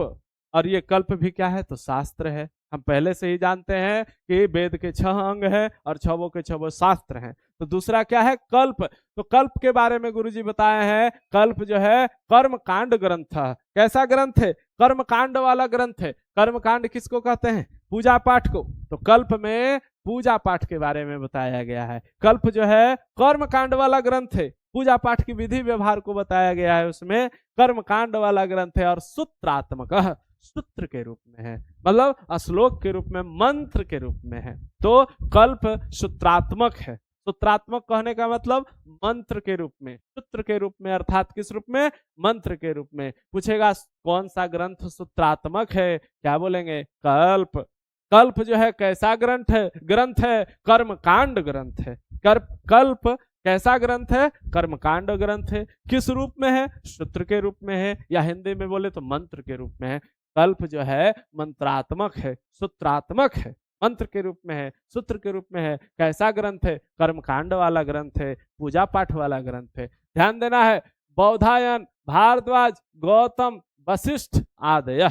और ये कल्प भी क्या है? तो शास्त्र है। हम पहले से ही जानते हैं कि वेद के 6 अंग हैं और 6 के 6 शास्त्र हैं। तो दूसरा क्या है? कल्प। तो कल्प के बारे में गुरुजी बताए हैं, कल्प जो है कर्म कांड ग्रंथ है। कैसा ग्रंथ है? कर्म कांड वाला ग्रंथ है। कर्म कांड किसको कहते हैं? पूजा पाठ को। तो कल्प में पूजा पाठ के बारे में बताया गया है। कल्प जो है कर्म कांड वाला ग्रंथ है, पूजा पाठ की विधि व्यवहार को बताया गया है उसमें, कर्म कांड वाला ग्रंथ है। और सूत्रात्मक, सूत्र के रूप में है, मतलब श्लोक के रूप में, मंत्र के रूप में है। तो कल्प सूत्रात्मक है। सूत्रात्मक कहने का मतलब मंत्र के रूप में, सूत्र के रूप में, अर्थात किस रूप में? मंत्र के रूप में। पूछेगा कौन सा ग्रंथ सूत्रात्मक है? क्या बोलेंगे? कल्प। कल्प जो है कैसा ग्रंथ है? ग्रंथ है कर्मकांड ग्रंथ है। कल्प कैसा ग्रंथ है? कर्मकांड ग्रंथ है। किस रूप में है? सूत्र के रूप में है, या हिंदी में बोले तो मंत्र के रूप में है। कल्प जो है मंत्रात्मक है, सूत्रात्मक है, मंत्र के रूप में है, सूत्र के रूप में है। कैसा ग्रंथ है? कर्मकांड वाला ग्रंथ है, पूजा पाठ वाला ग्रंथ है। ध्यान देना है, बौधायन, भारद्वाज, गौतम, वशिष्ठ आदय।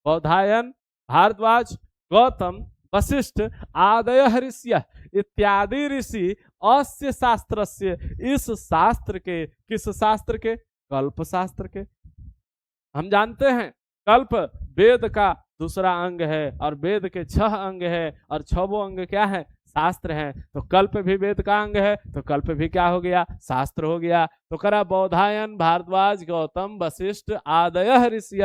बौधायन, भारद्वाज, गौतम, वशिष्ठ आदय ऋषि इत्यादि ऋषि अस्य शास्त्रस्य, इस शास्त्र के, किस शास्त्र के? कल्प शास्त्र के। हम जानते हैं कल्प वेद का दूसरा अंग है और वेद के 6 अंग है और 6 अंग क्या है? शास्त्र है। तो कल्प भी वेद का अंग है, तो कल्प भी क्या हो गया? शास्त्र हो गया। तो करा बौधायन, भारद्वाज, गौतम, वशिष्ठ आदय ऋषि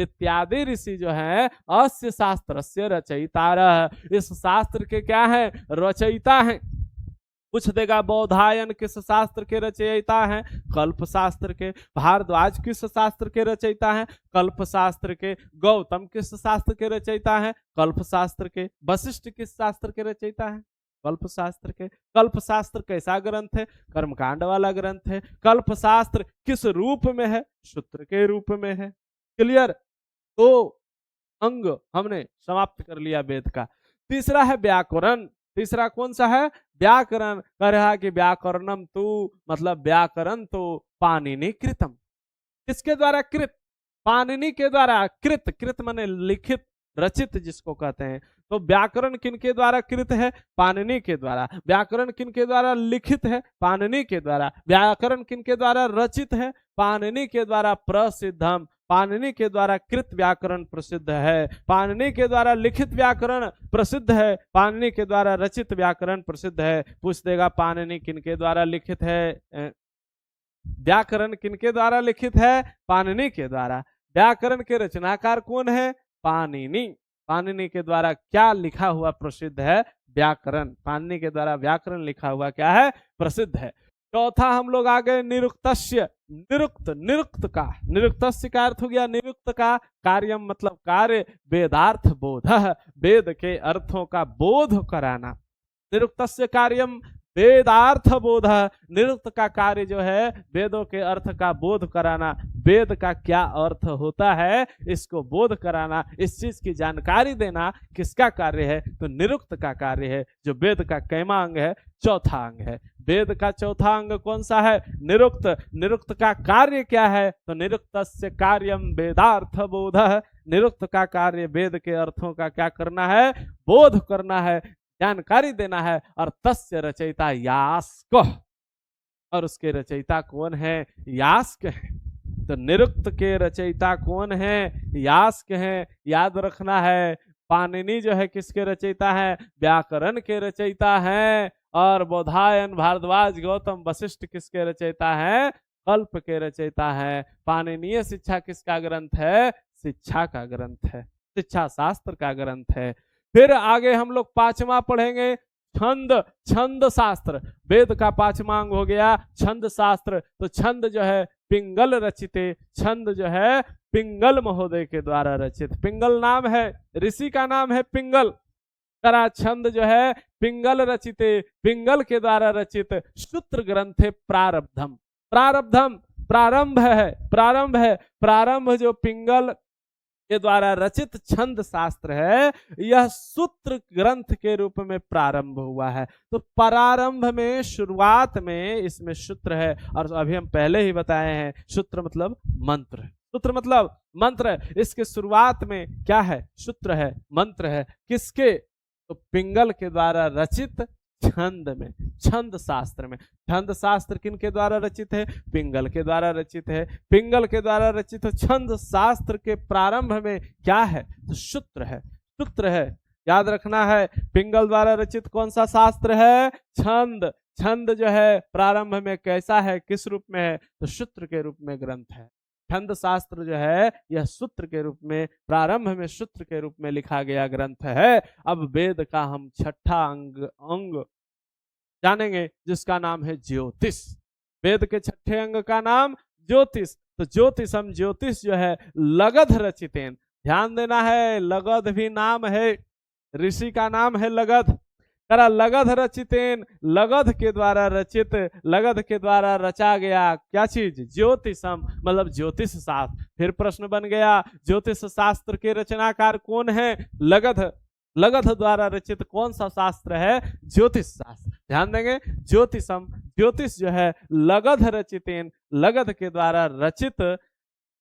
इत्यादि ऋषि जो है अस्य शास्त्रस्य रचयिता, इस शास्त्र के क्या है? रचयिता हैं। पूछ देगा बौधायन किस शास्त्र के रचयिता हैं? कल्प शास्त्र के। भारद्वाज किस शास्त्र के रचयिता हैं? कल्प शास्त्र के। गौतम किस शास्त्र के रचयिता हैं? कल्प शास्त्र के। वशिष्ठ किस शास्त्र के रचयिता हैं? कल्प शास्त्र के। कल्प शास्त्र कैसा ग्रंथ है? कर्मकांड वाला ग्रंथ है। कल्प शास्त्र किस रूप में है? सूत्र के रूप में है। क्लियर? तो अंग हमने समाप्त कर लिया वेद का। तीसरा है व्याकरण। तीसरा कौन सा है? व्याकरण। कह रहा कि व्याकरणम तू, मतलब व्याकरण तो पाणिनि कृतम। किसके द्वारा कृत? पाणिनि के द्वारा कृत, कृत माने लिखित, रचित जिसको कहते हैं। तो व्याकरण किनके द्वारा कृत है? पाणिनि के द्वारा। व्याकरण किनके द्वारा लिखित है? पाणिनि के द्वारा। व्याकरण किनके द्वारा रचित है? पाणिनि के द्वारा। प्रसिद्धम, पाणिनि के द्वारा कृत व्याकरण प्रसिद्ध है, पाणिनि के द्वारा लिखित व्याकरण प्रसिद्ध है, पाणिनि के द्वारा रचित व्याकरण प्रसिद्ध है। पूछ देगा पाणिनि किनके द्वारा लिखित है? व्याकरण किनके द्वारा लिखित है? पाणिनि के द्वारा। व्याकरण के रचनाकार कौन है? पाणिनि। पाणिनि के द्वारा क्या लिखा हुआ प्रसिद्ध है? व्याकरण। पाणिनि के द्वारा व्याकरण लिखा हुआ क्या है? प्रसिद्ध है। चौथा हम लोग आ गए निरुक्तस्य। निरुक्त, निरुक्त का, निरुक्तस्य का अर्थ हो गया निरुक्त का कार्यम मतलब कार्य, वेदार्थ बोधः, वेद के अर्थों का बोध कराना। निरुक्तस्य कार्यम वेदार्थ बोध, निरुक्त का कार्य जो है वेदों के अर्थ का बोध कराना, वेद का क्या अर्थ होता है इसको बोध कराना, इस चीज की जानकारी देना किसका कार्य है? तो निरुक्त का कार्य है, जो वेद का कैमा अंग है? चौथा अंग है। वेद का चौथा अंग कौन सा है? निरुक्त। निरुक्त का कार्य क्या है? तो निरुक्तस्य कार्यम वेदार्थ बोध, निरुक्त का कार्य वेद के अर्थों का क्या करना है? बोध करना है, जानकारी देना है। और तस्य रचयिता यास्क, और उसके रचयिता कौन है? यास्क है। तो निरुक्त के रचयिता कौन है? यास्क है। याद रखना है पाणिनि जो है किसके रचयिता है? व्याकरण के रचयिता हैं। और बोधायन, भारद्वाज, गौतम, वशिष्ठ किसके रचयिता हैं? कल्प के रचयिता हैं। पाणिनीय शिक्षा किसका ग्रंथ है? शिक्षा का ग्रंथ है, शिक्षा शास्त्र का ग्रंथ है। फिर आगे हम लोग पांचवा पढ़ेंगे छंद। छंद शास्त्र, वेद का पांचवा अंग हो गया छंद शास्त्र। तो छंद जो है पिंगल रचिते, छंद जो है पिंगल महोदय के द्वारा रचित। पिंगल नाम है, ऋषि का नाम है पिंगल। तरा छंद जो है पिंगल रचिते, पिंगल के द्वारा रचित सूत्र ग्रंथ है प्रारब्धम। प्रारब्धम प्रारंभ है, प्रारंभ है। प्रारंभ जो पिंगल के द्वारा रचित छंद शास्त्र है, यह सूत्र ग्रंथ के रूप में प्रारंभ हुआ है। तो प्रारंभ में, शुरुआत में इसमें सूत्र है। और अभी हम पहले ही बताए हैं सूत्र मतलब मंत्र, सूत्र मतलब मंत्र। इसके शुरुआत में क्या है? सूत्र है, मंत्र है। किसके? तो पिंगल के द्वारा रचित छंद में, छंद शास्त्र में। छंद शास्त्र किन के द्वारा रचित है? पिंगल के द्वारा रचित है। पिंगल के द्वारा रचित छंद शास्त्र के प्रारंभ में क्या है? तो सूत्र है, सूत्र है। याद रखना है पिंगल द्वारा रचित कौन सा शास्त्र है? छंद। छंद जो है प्रारंभ में कैसा है, किस रूप में है? तो सूत्र के रूप में ग्रंथ है। छंद शास्त्र जो है यह सूत्र के रूप में, प्रारंभ में सूत्र के रूप में लिखा गया ग्रंथ है। अब वेद का हम छठा अंग जानेंगे जिसका नाम है ज्योतिष। वेद के छठे अंग का नाम ज्योतिष। तो ज्योतिष, हम ज्योतिष जो है लगध रचितेन, ध्यान देना है लगध भी नाम है, ऋषि का नाम है लगध। करा लगध रचितेन, लगध के द्वारा रचित, लगध के द्वारा रचा गया क्या चीज? ज्योतिषम मतलब ज्योतिष शास्त्र। फिर प्रश्न बन गया ज्योतिष शास्त्र के रचनाकार कौन है? लगध। लगध द्वारा रचित कौन सा शास्त्र है? ज्योतिष शास्त्र। ध्यान देंगे ज्योतिषम, ज्योतिष जो है लगध रचितेन, लगध के द्वारा रचित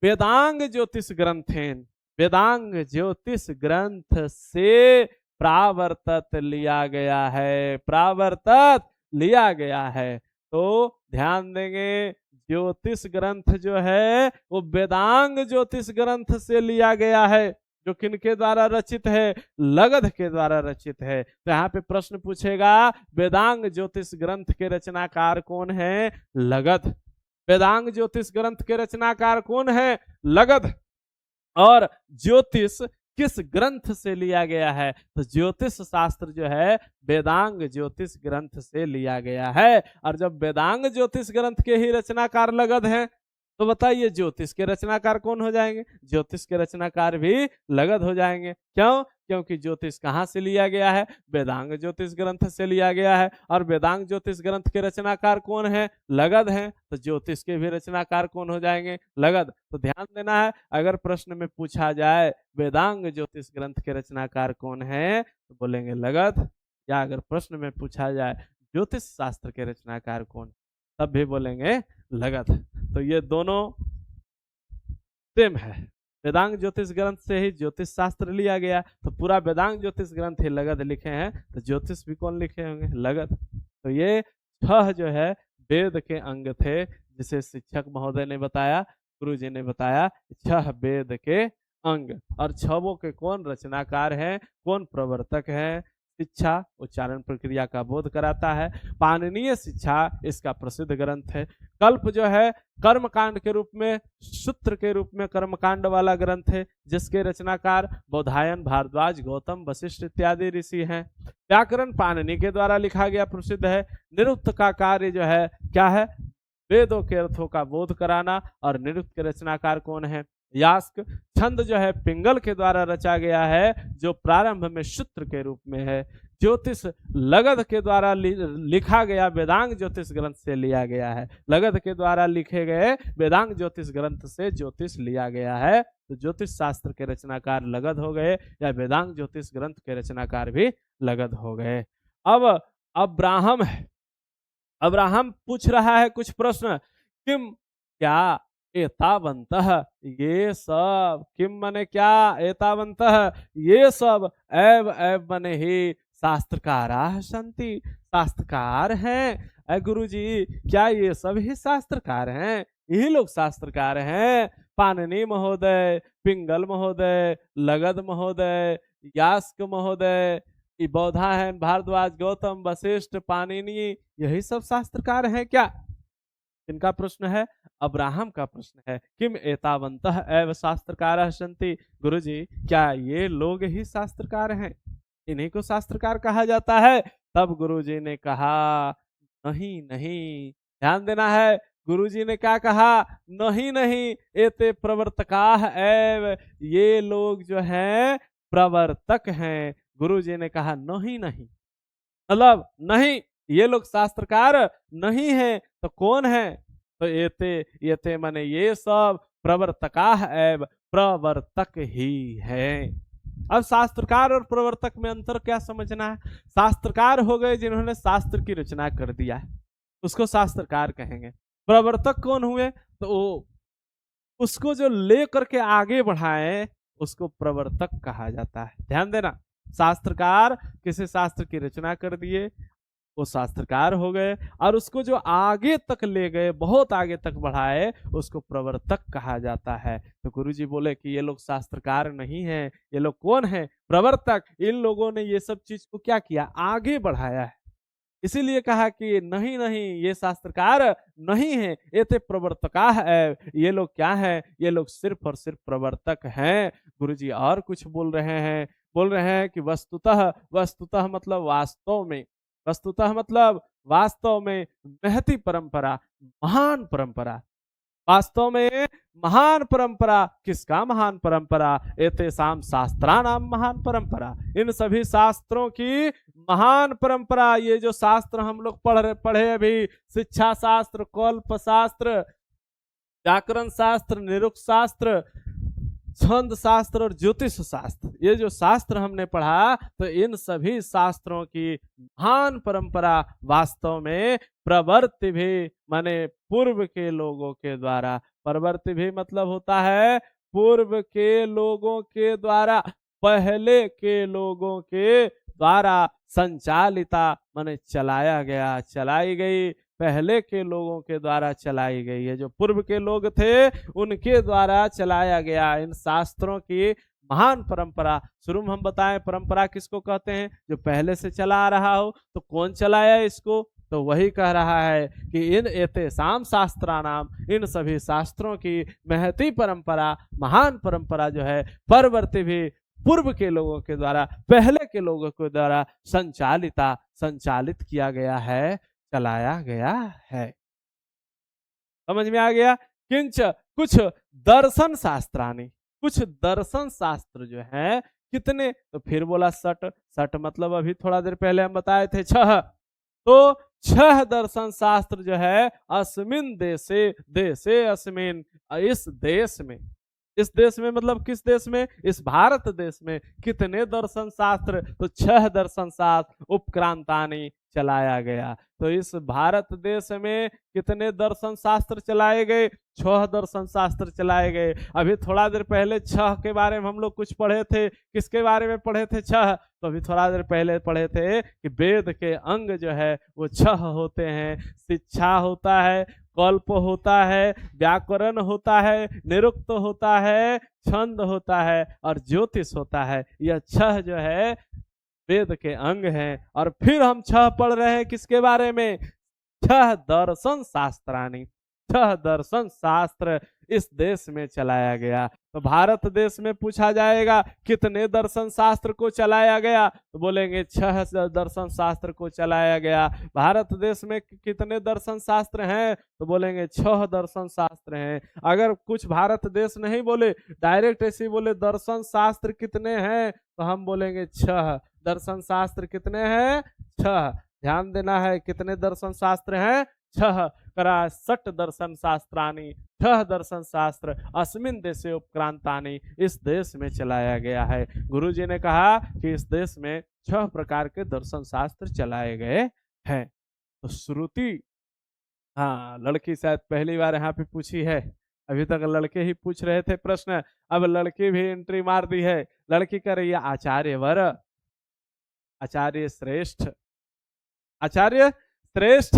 वेदांग ज्योतिष ग्रंथेन, वेदांग ज्योतिष ग्रंथ से प्रावर्तत लिया गया है, प्रावर्तत लिया गया है। तो ध्यान देंगे ज्योतिष ग्रंथ जो है वो वेदांग ज्योतिष ग्रंथ से लिया गया है, जो किनके द्वारा रचित है? लगध के द्वारा रचित है। तो यहाँ पे प्रश्न पूछेगा वेदांग ज्योतिष ग्रंथ के रचनाकार कौन है? लगध। वेदांग ज्योतिष ग्रंथ के रचनाकार कौन है? लगध। और ज्योतिष किस ग्रंथ से लिया गया है? तो ज्योतिष शास्त्र जो है वेदांग ज्योतिष ग्रंथ से लिया गया है। और जब वेदांग ज्योतिष ग्रंथ के ही रचनाकार लगध हैं, तो बताइए ज्योतिष के रचनाकार कौन हो जाएंगे? ज्योतिष के रचनाकार भी लगध हो जाएंगे। क्यों? क्योंकि ज्योतिष कहाँ से लिया गया है? वेदांग ज्योतिष ग्रंथ से लिया गया है। और वेदांग ज्योतिष ग्रंथ के रचनाकार कौन है? लगध हैं। तो ज्योतिष के भी रचनाकार कौन हो जाएंगे? लगध। तो ध्यान देना है, अगर प्रश्न में पूछा जाए वेदांग ज्योतिष ग्रंथ के रचनाकार कौन है, तो बोलेंगे लगध। या अगर प्रश्न में पूछा जाए ज्योतिष शास्त्र के रचनाकार कौन, तब भी बोलेंगे लगध। तो ये दोनों सेम है। वेदांग ज्योतिष ग्रंथ से ही ज्योतिष शास्त्र लिया गया, तो पूरा वेदांग ज्योतिष ग्रंथ ही लगध लिखे हैं, तो ज्योतिष भी कौन लिखे होंगे? लगध। तो ये 6 जो है वेद के अंग थे, जिसे शिक्षक महोदय ने बताया, गुरु जी ने बताया, 6 वेद के अंग। और 6 के कौन रचनाकार हैं, कौन प्रवर्तक हैं? शिक्षा उच्चारण प्रक्रिया का बोध कराता है। पाणिनीय शिक्षा इसका प्रसिद्ध ग्रंथ है। कल्प जो है कर्मकांड के रूप में, सूत्र के रूप में कर्मकांड वाला ग्रंथ है, जिसके रचनाकार बौधायन, भारद्वाज, गौतम, वशिष्ठ इत्यादि ऋषि हैं। व्याकरण पाणिनि के द्वारा लिखा गया प्रसिद्ध है। निरुक्त का कार्य जो है क्या है? वेदों के अर्थों का बोध कराना। और निरुक्त के रचनाकार कौन है? यास्क। छंद जो है पिंगल के द्वारा रचा गया है, जो प्रारंभ में सूत्र के रूप में है। ज्योतिष लगध के द्वारा लिखा गया वेदांग ज्योतिष ग्रंथ से लिया गया है। लगध के द्वारा लिखे गए वेदांग ज्योतिष ग्रंथ से ज्योतिष लिया गया है। तो ज्योतिष शास्त्र के रचनाकार लगध हो गए, या वेदांग ज्योतिष ग्रंथ के रचनाकार भी लगध हो गए। अब अब्राहम है। अब्राहम पूछ रहा है कुछ प्रश्न। किम, क्या, एतावंतः, ये सब, किम मने क्या, एतावंतः ये सब, एव एव मने ही शास्त्रकाराः सन्ति, शास्त्रकार हैं। अरे गुरु जी, क्या ये सब ही शास्त्रकार हैं? यही लोग शास्त्रकार हैं। पाणिनि महोदय, पिंगल महोदय, लगध महोदय, यास्क महोदय, बौधायन, भारद्वाज, गौतम, वशिष्ठ, पाणिनि, यही सब शास्त्रकार हैं क्या? इनका प्रश्न है, अब्राहम का प्रश्न है। किम एतावंतः एव शास्त्रकारः सन्ति, गुरुजी क्या ये लोग ही शास्त्रकार हैं? इन्हीं को शास्त्रकार कहा जाता है? तब गुरुजी ने कहा नहीं नहीं, ध्यान देना है। गुरुजी ने क्या कहा? नहीं नहीं, एते प्रवर्तकाः एव, ये लोग जो हैं प्रवर्तक हैं। गुरुजी ने कहा नहीं नहीं, मतलब नहीं, ये लोग शास्त्रकार नहीं है। तो कौन है? तो येते माने ये सब प्रवर्तकाः एव, प्रवर्तक ही है। अब शास्त्रकार और प्रवर्तक में अंतर क्या समझना है? शास्त्रकार हो गए जिन्होंने शास्त्र की रचना कर दिया है, उसको शास्त्रकार कहेंगे। प्रवर्तक कौन हुए? तो उसको जो ले करके आगे बढ़ाए, उसको प्रवर्तक कहा जाता है। ध्यान देना, शास्त्रकार किसी शास्त्र की रचना कर दिए, वो शास्त्रकार हो गए, और उसको जो आगे तक ले गए, बहुत आगे तक बढ़ाए, उसको प्रवर्तक कहा जाता है। तो गुरुजी बोले कि ये लोग शास्त्रकार नहीं हैं, ये लोग कौन है? प्रवर्तक। इन लोगों ने ये सब चीज को क्या किया? आगे बढ़ाया है। इसीलिए कहा कि नहीं नहीं, ये शास्त्रकार नहीं है, ये थे प्रवर्तकाः है। ये लोग क्या है? ये लोग सिर्फ और सिर्फ प्रवर्तक हैं। गुरुजी और कुछ बोल रहे हैं कि वस्तुतः, वस्तुतः मतलब वास्तव में, वस्तुतः मतलब वास्तव में, महती परंपरा, महान परंपरा, वास्तव में महान परंपरा। किसका महान परंपरा? एतेषां शास्त्राणां महान परंपरा, इन सभी शास्त्रों की महान परंपरा। ये जो शास्त्र हम लोग पढ़े अभी, शिक्षा शास्त्र, कल्प शास्त्र, व्याकरण शास्त्र, निरुक्त शास्त्र, छंद शास्त्र और ज्योतिष शास्त्र, ये जो शास्त्र हमने पढ़ा, तो इन सभी शास्त्रों की महान परंपरा वास्तव में प्रवर्ति भी माने पूर्व के लोगों के द्वारा, प्रवर्ति भी मतलब होता है पूर्व के लोगों के द्वारा, पहले के लोगों के द्वारा संचालिता माने चलाया गया, चलाई गई, पहले के लोगों के द्वारा चलाई गई है। जो पूर्व के लोग थे उनके द्वारा चलाया गया इन शास्त्रों की महान परंपरा। शुरू में हम बताएं परंपरा किसको कहते हैं? जो पहले से चला आ रहा हो। तो कौन चलाया इसको? तो वही कह रहा है कि इन एतेषां शास्त्राणाम, इन सभी शास्त्रों की महती परंपरा, महान परंपरा जो है परवर्ती भी पूर्व के लोगों के द्वारा, पहले के लोगों के द्वारा संचालित किया गया है, चलाया गया है। समझ में आ गया? किंच कुछ दर्शन शास्त्रानि, कुछ दर्शन शास्त्र जो है कितने? तो फिर बोला सट मतलब अभी थोड़ा देर पहले हम बताए थे 6। तो 6 दर्शन शास्त्र जो है अस्मिन देशे अस्मिन, इस देश में, इस देश में मतलब किस देश में? इस भारत देश में कितने दर्शन शास्त्र? तो 6 दर्शन शास्त्र उपक्रांतानि चलाया गया। तो इस भारत देश में कितने दर्शन शास्त्र चलाए गए? 6 दर्शन शास्त्र चलाए गए। अभी थोड़ा देर पहले 6 के बारे में हम लोग कुछ पढ़े थे। किसके बारे में पढ़े थे? 6। तो अभी थोड़ा देर पहले पढ़े थे कि वेद के अंग जो है वो 6 होते हैं। शिक्षा होता है, कल्प होता है, व्याकरण होता है, निरुक्त होता है, छंद होता है और ज्योतिष होता है। यह 6 जो है वेद के अंग हैं। और फिर हम 6 पढ़ रहे हैं किसके बारे में? 6 दर्शन शास्त्रानी। 6 दर्शन शास्त्र इस देश में चलाया गया। तो भारत देश में पूछा जाएगा कितने दर्शन शास्त्र को चलाया गया? तो बोलेंगे 6 दर्शन शास्त्र को चलाया गया। भारत देश में कितने दर्शन शास्त्र हैं? तो बोलेंगे 6 दर्शन शास्त्र हैं। अगर कुछ भारत देश नहीं बोले, डायरेक्ट ऐसे बोले दर्शन शास्त्र कितने हैं, तो हम बोलेंगे 6 दर्शन शास्त्र कितने हैं? 6। ध्यान देना है, कितने दर्शन शास्त्र हैं? 6। करा 6 दर्शन शास्त्रानी। 6 दर्शन शास्त्र अस्मिन देशे उपक्रांतानि, इस देश में चलाया गया है। गुरु जी ने कहा कि इस देश में 6 प्रकार के दर्शन शास्त्र चलाए गए हैं। तो श्रुति, हाँ लड़की शायद पहली बार यहाँ पे पूछी है। अभी तक लड़के ही पूछ रहे थे प्रश्न, अब लड़की भी एंट्री मार दी है। लड़की कर रही है आचार्य वर, आचार्य श्रेष्ठ, आचार्य श्रेष्ठ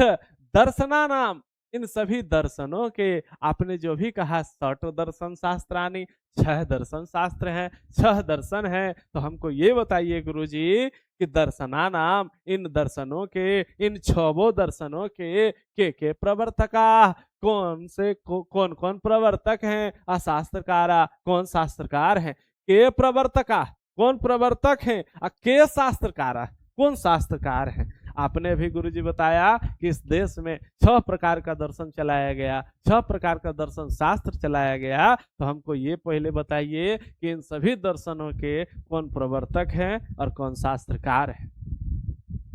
दर्शना नाम, इन सभी दर्शनों के आपने जो भी कहा 6 दर्शन शास्त्रानी, 6 दर्शन शास्त्र हैं, 6 दर्शन हैं। तो हमको ये बताइए गुरुजी कि दर्शना नाम, इन दर्शनों के, इन 6 दर्शनों के प्रवर्तका, कौन से कौन कौन प्रवर्तक हैं? अशास्त्रकारा, कौन शास्त्रकार हैं? के प्रवर्तका, कौन प्रवर्तक हैं? के शास्त्रकारा, कौन शास्त्रकार हैं? आपने भी गुरुजी बताया कि इस देश में 6 प्रकार का दर्शन चलाया गया, 6 प्रकार का दर्शन शास्त्र चलाया गया। तो हमको ये पहले बताइए कि इन सभी दर्शनों के कौन प्रवर्तक हैं और कौन शास्त्रकार हैं?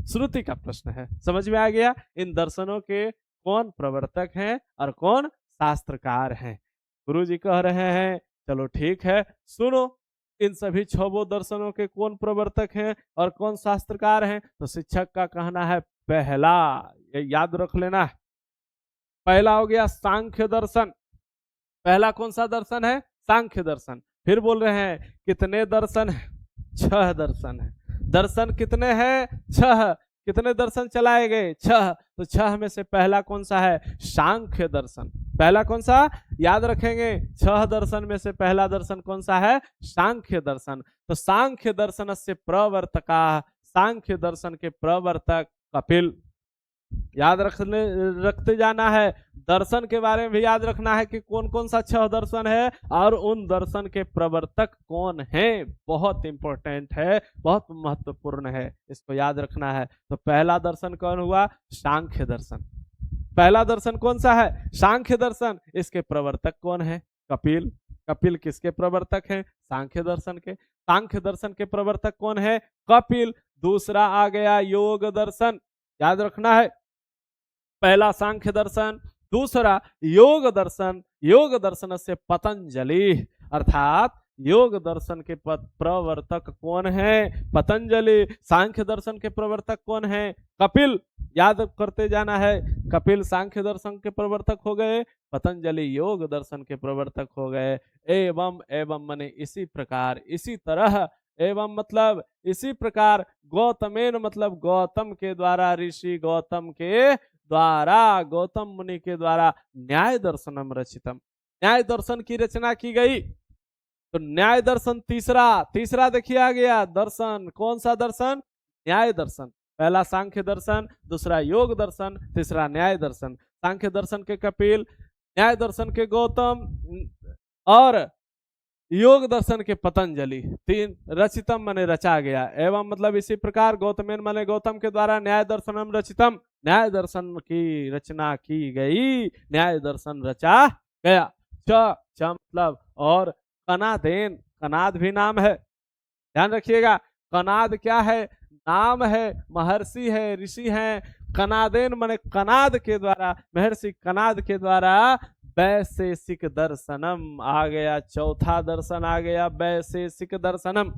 श्रुति का प्रश्न है, समझ में आ गया? इन दर्शनों के कौन प्रवर्तक हैं और कौन शास्त्रकार हैं? गुरुजी कह रहे हैं चलो ठीक है, सुनो इन सभी 6 दर्शनों के कौन प्रवर्तक हैं और कौन शास्त्रकार हैं। तो शिक्षक का कहना है पहला, ये याद रख लेना, पहला हो गया सांख्य दर्शन। पहला कौन सा दर्शन है? सांख्य दर्शन। फिर बोल रहे हैं कितने दर्शन है? 6 दर्शन है। दर्शन कितने हैं? 6। कितने दर्शन चलाए गए? 6। तो 6 में से पहला कौन सा है? सांख्य दर्शन। पहला कौन सा? याद रखेंगे, 6 दर्शन में से पहला दर्शन कौन सा है? सांख्य दर्शन। तो सांख्य दर्शन से प्रवर्तका, सांख्य दर्शन के प्रवर्तक कपिल। याद रखते जाना है। दर्शन के बारे में भी याद रखना है कि कौन कौन सा 6 दर्शन है और उन दर्शन के प्रवर्तक कौन हैं। बहुत इंपॉर्टेंट है, बहुत महत्वपूर्ण है, इसको याद रखना है। तो पहला दर्शन कौन हुआ? सांख्य दर्शन। पहला दर्शन कौन सा है? सांख्य दर्शन। इसके प्रवर्तक कौन है? कपिल। कपिल किसके प्रवर्तक हैं? सांख्य दर्शन के। सांख्य दर्शन के प्रवर्तक कौन है? कपिल। दूसरा आ गया योग दर्शन, याद रखना है। पहला सांख्य दर्शन, दूसरा योग दर्शन। योग दर्शन से पतंजलि, अर्थात योग दर्शन के प्रवर्तक कौन है? पतंजलि। सांख्य दर्शन के प्रवर्तक कौन है? कपिल। याद करते जाना है, कपिल सांख्य दर्शन के प्रवर्तक हो गए, पतंजलि योग दर्शन के प्रवर्तक हो गए। एवं एवं माने इसी प्रकार, इसी तरह, एवं मतलब इसी प्रकार, गौतमेन मतलब गौतम के द्वारा, ऋषि गौतम के द्वारा, गौतम मुनि के द्वारा न्याय दर्शनम रचितम, न्याय दर्शन की रचना की गई। तो न्याय दर्शन तीसरा देखिए आ गया दर्शन। कौन सा दर्शन? न्याय दर्शन। पहला सांख्य दर्शन, दूसरा योग दर्शन, तीसरा न्याय दर्शन। सांख्य दर्शन के कपिल, न्याय दर्शन के गौतम और योग दर्शन के पतंजलि। 3 रचितम माने रचा गया। एवं मतलब इसी प्रकार, गौतमेन माने गौतम के द्वारा न्याय दर्शनम रचितम, न्याय दर्शन की रचना की गई, न्याय दर्शन रचा गया। च मतलब और कनादेन, कनाद भी नाम है, ध्यान रखिएगा। कनाद क्या है? नाम है, महर्षि है, ऋषि हैं। कनादेन माने कनाद के द्वारा, महर्षि कनाद के द्वारा वैशेषिक दर्शनम आ गया, चौथा दर्शन आ गया वैशेषिक दर्शनम।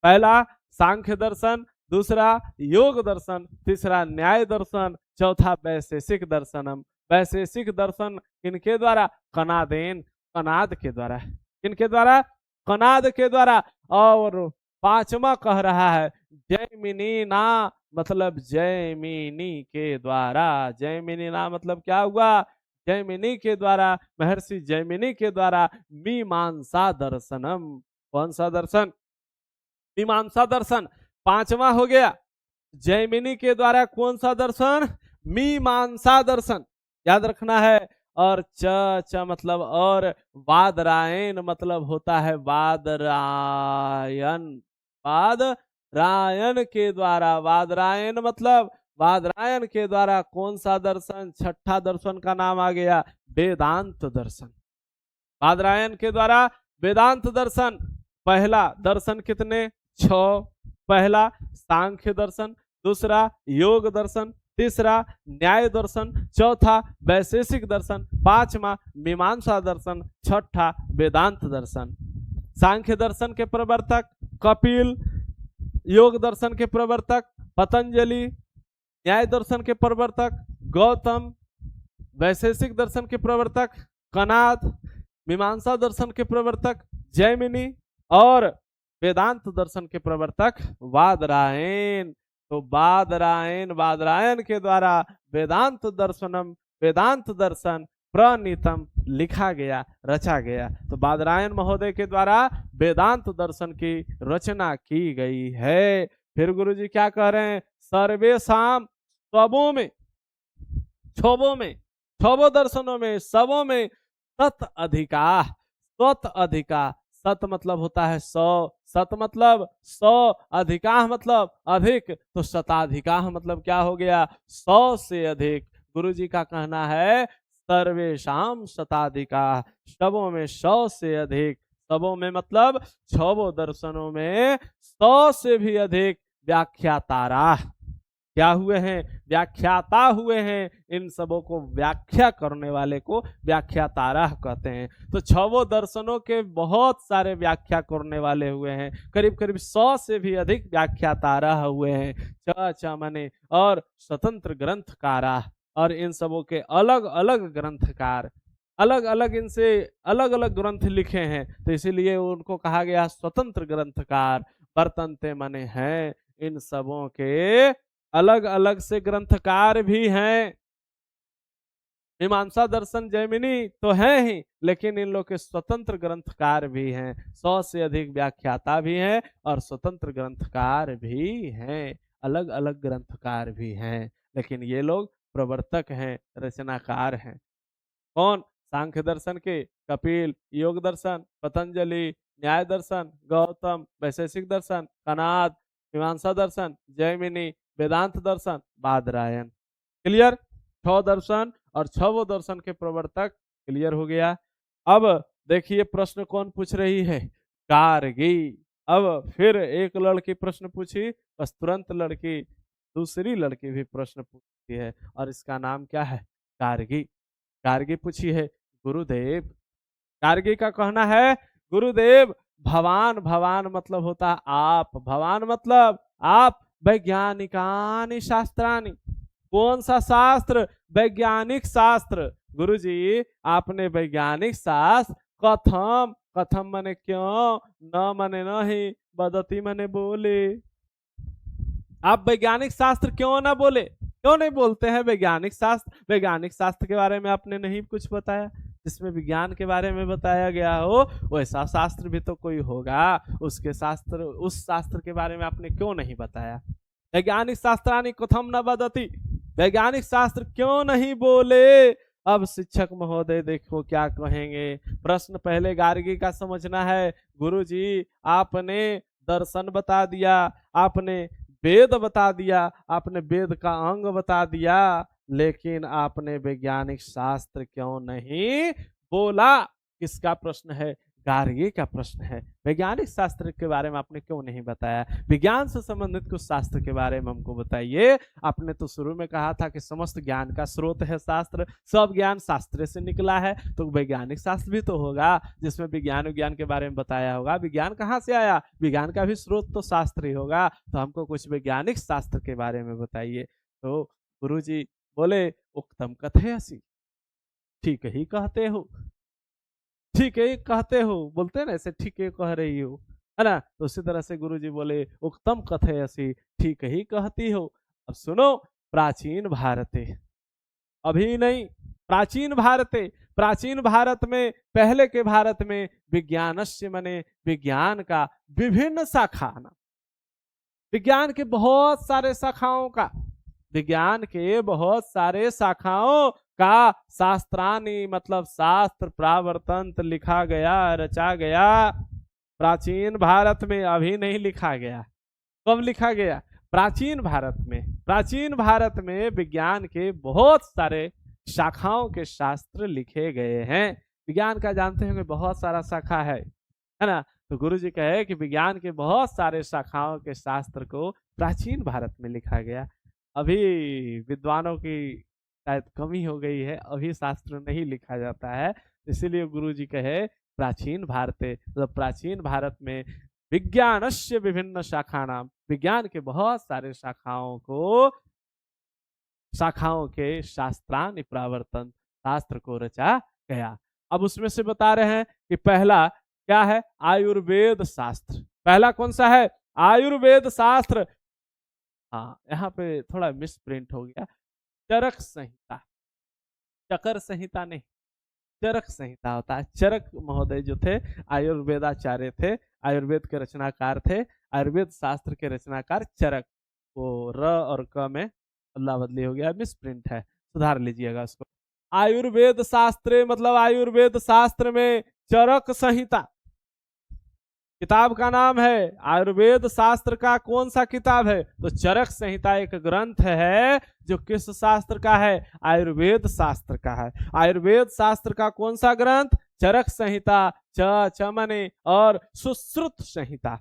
पहला सांख्य दर्शन, दूसरा योग दर्शन, तीसरा न्याय दर्शन, चौथा वैशेषिक दर्शनम। वैशेषिक दर्शन किनके द्वारा? कनादेन, कनाद के द्वारा। किनके द्वारा? कनाद के द्वारा। और पांचवा कह रहा है जैमिनी ना, मतलब जैमिनी के द्वारा। जैमिनी ना मतलब क्या हुआ? जैमिनी के द्वारा, महर्षि जैमिनी के द्वारा मीमांसा दर्शनम। कौन सा दर्शन? मीमांसा दर्शन पांचवा हो गया। जैमिनी के द्वारा कौन सा दर्शन? मीमांसा दर्शन, याद रखना है। और च मतलब और, वादरायण मतलब होता है वादरायन। वादरायन के द्वारा, वादरायन मतलब वादरायन के द्वारा कौन सा दर्शन? छठा दर्शन का नाम आ गया वेदांत दर्शन। वादरायन के द्वारा वेदांत दर्शन। पहला दर्शन कितने? 6। पहला सांख्य दर्शन, दूसरा योग दर्शन, तीसरा न्याय दर्शन, चौथा वैशेषिक दर्शन, पांचवा मीमांसा दर्शन, छठा वेदांत दर्शन। सांख्य दर्शन के प्रवर्तक कपिल, योग दर्शन के प्रवर्तक पतंजलि, न्याय दर्शन के प्रवर्तक गौतम, वैशेषिक दर्शन के प्रवर्तक कनाद, मीमांसा दर्शन के प्रवर्तक जैमिनी और वेदांत दर्शन के प्रवर्तक वादरायण। तो वादरायण के द्वारा वेदांत दर्शनम, वेदांत दर्शन प्रणीतम लिखा गया, रचा गया। तो वादरायण महोदय के द्वारा वेदांत दर्शन की रचना की गई है। फिर गुरुजी क्या कह रहे हैं? सर्वेशाम सबों में, छबों में, छबों दर्शनों में, सबों में सत अधिका, सत अधिका। सत मतलब होता है 100, सत मतलब 100, अधिका मतलब अधिक, तो शताधिका मतलब क्या हो गया? 100 से अधिक। गुरुजी का कहना है सर्वेशाम शताधिका, सबों में 100 से अधिक। सबों में मतलब छबों दर्शनों में 100 से भी अधिक व्याख्यातारा क्या हुए हैं? व्याख्याता हुए हैं। इन सबों को व्याख्या करने वाले को व्याख्यातारा कहते हैं। तो छवों दर्शनों के बहुत सारे व्याख्या करने वाले हुए हैं, करीब करीब 100 से भी अधिक व्याख्यातारा हुए हैं। च मने और स्वतंत्र ग्रंथकारा, और इन सबों के अलग अलग ग्रंथकार, अलग अलग इनसे अलग अलग ग्रंथ लिखे हैं, तो इसीलिए उनको कहा गया स्वतंत्र ग्रंथकार। वर्तन्ते मने हैं, इन सबों के अलग अलग से ग्रंथकार भी हैं। मीमांसा दर्शन जैमिनी तो है ही, लेकिन इन लोग के स्वतंत्र ग्रंथकार भी हैं। 100 से अधिक व्याख्याता भी हैं और स्वतंत्र ग्रंथकार भी हैं, अलग अलग ग्रंथकार भी हैं। लेकिन ये लोग प्रवर्तक हैं, रचनाकार हैं। कौन? सांख्य दर्शन के कपिल, योग दर्शन पतंजलि, न्याय दर्शन गौतम, वैशेषिक दर्शन कनाद, मीमांसा दर्शन जैमिनी, वेदांत दर्शन बादरायण। क्लियर? 6 दर्शन और 6 दर्शन के प्रवर्तक क्लियर हो गया। अब देखिए प्रश्न कौन पूछ रही है? गार्गी। अब फिर एक लड़की प्रश्न पूछी, बस तुरंत लड़की दूसरी लड़की भी प्रश्न पूछती है, और इसका नाम क्या है? गार्गी। गार्गी पूछी है गुरुदेव। गार्गी का कहना है गुरुदेव भवान, भवान मतलब होता है आप, भवान मतलब आप, वैज्ञानिकानि शास्त्रानि। कौन सा शास्त्र? वैज्ञानिक शास्त्र। गुरुजी आपने वैज्ञानिक शास्त्र कथम, कथम मने क्यों, न मने नहीं, बदती मने बोले। आप वैज्ञानिक शास्त्र क्यों ना बोले? क्यों नहीं बोलते हैं वैज्ञानिक शास्त्र? वैज्ञानिक शास्त्र के बारे में आपने नहीं कुछ बताया, जिसमें विज्ञान के बारे में बताया गया हो वैसा शास्त्र भी तो कोई होगा, उसके शास्त्र, उस शास्त्र के बारे में आपने क्यों नहीं बताया? वैज्ञानिक शास्त्रानि कथम न वदति, वैज्ञानिक शास्त्र क्यों नहीं बोले? अब शिक्षक महोदय देखो क्या कहेंगे। प्रश्न पहले गार्गी का समझना है। गुरुजी आपने दर्शन बता दिया, आपने वेद बता दिया, आपने वेद का अंग बता दिया, लेकिन आपने वैज्ञानिक शास्त्र क्यों नहीं बोला? किसका प्रश्न है? गार्गी का प्रश्न है, वैज्ञानिक शास्त्र के बारे में आपने क्यों नहीं बताया? विज्ञान से संबंधित कुछ शास्त्र के बारे में हमको बताइए। आपने तो शुरू में कहा था कि समस्त ज्ञान का स्रोत है शास्त्र, सब ज्ञान शास्त्र से निकला है, तो वैज्ञानिक शास्त्र भी तो होगा जिसमें विज्ञान के बारे में बताया होगा। विज्ञान कहाँ से आया? विज्ञान का भी स्रोत तो शास्त्र ही होगा, तो हमको कुछ वैज्ञानिक शास्त्र के बारे में बताइए। तो गुरुजी बोले, उक्तम कथयसि, ठीक ही कहते हो, ठीक है कहते हो, बोलते हैं ना ऐसे, ठीक है कह रही हो, है ना। तो उसी तरह से गुरुजी बोले, उक्तम कथयसि, ठीक ही कहती हो। अब सुनो, प्राचीन भारते, अभी नहीं, प्राचीन भारते, प्राचीन भारत में, पहले के भारत में, विज्ञानस्य मने विज्ञान का विभिन्न शाखा, विज्ञान के बहुत सारे शाखाओं का, विज्ञान के बहुत सारे शाखाओं का शास्त्रानी मतलब शास्त्र प्रावर्तंत लिखा गया, रचा गया प्राचीन भारत में। अभी नहीं लिखा गया। कब लिखा गया? प्राचीन भारत में। प्राचीन भारत में विज्ञान के बहुत सारे शाखाओं के शास्त्र लिखे गए हैं। विज्ञान का जानते होंगे बहुत सारा शाखा है ना। तो गुरु जी कहे कि विज्ञान के बहुत सारे शाखाओं के शास्त्र को प्राचीन भारत में लिखा गया। अभी विद्वानों की शायद कमी हो गई है, अभी शास्त्र नहीं लिखा जाता है, इसीलिए गुरु जी कहे प्राचीन भारते, मतलब प्राचीन भारत में विज्ञानस्य विभिन्न शाखा नाम, विज्ञान के बहुत सारे शाखाओं के शास्त्रानि प्रावर्तन, शास्त्र को रचा गया। अब उसमें से बता रहे हैं कि पहला क्या है? आयुर्वेद शास्त्र। पहला कौन सा है? आयुर्वेद शास्त्र। हाँ, यहाँ पे थोड़ा मिस प्रिंट हो गया, चरक संहिता, चकर संहिता नहीं, चरक संहिता होता है। चरक महोदय जो थे आयुर्वेदाचार्य थे, आयुर्वेद के रचनाकार थे, आयुर्वेद शास्त्र के रचनाकार चरक। वो र और क में अदला बदली हो गया, मिस प्रिंट है, सुधार लीजिएगा उसको। आयुर्वेद शास्त्र मतलब आयुर्वेद शास्त्र में चरक संहिता किताब का नाम है। आयुर्वेद शास्त्र का कौन सा किताब है? तो चरक संहिता एक ग्रंथ है जो किस शास्त्र का है? आयुर्वेद शास्त्र का है। आयुर्वेद शास्त्र का कौन सा ग्रंथ? चरक संहिता, चमने और सुश्रुत संहिता,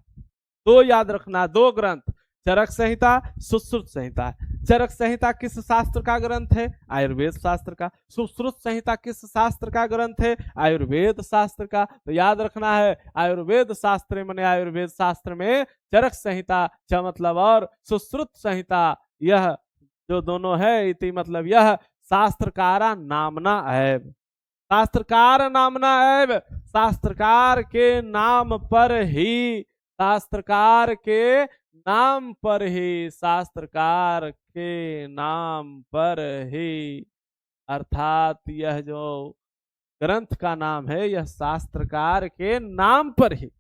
दो याद रखना, दो ग्रंथ, चरक संहिता, सुश्रुत संहिता। चरक संहिता किस शास्त्र का ग्रंथ है? आयुर्वेद शास्त्र का। सुश्रुत संहिता किस शास्त्र का ग्रंथ है? आयुर्वेद शास्त्र का। तो याद रखना है, आयुर्वेद शास्त्र माने आयुर्वेद शास्त्र में चरक संहिता, च मतलब और सुश्रुत संहिता, यह जो दोनों है इति मतलब यह शास्त्रकारा नामना ऐब, शास्त्रकार नामना ऐब, शास्त्रकार के नाम पर ही, शास्त्रकार के नाम पर ही, शास्त्रकार के नाम पर ही, अर्थात यह जो ग्रंथ का नाम है यह शास्त्रकार के नाम पर ही,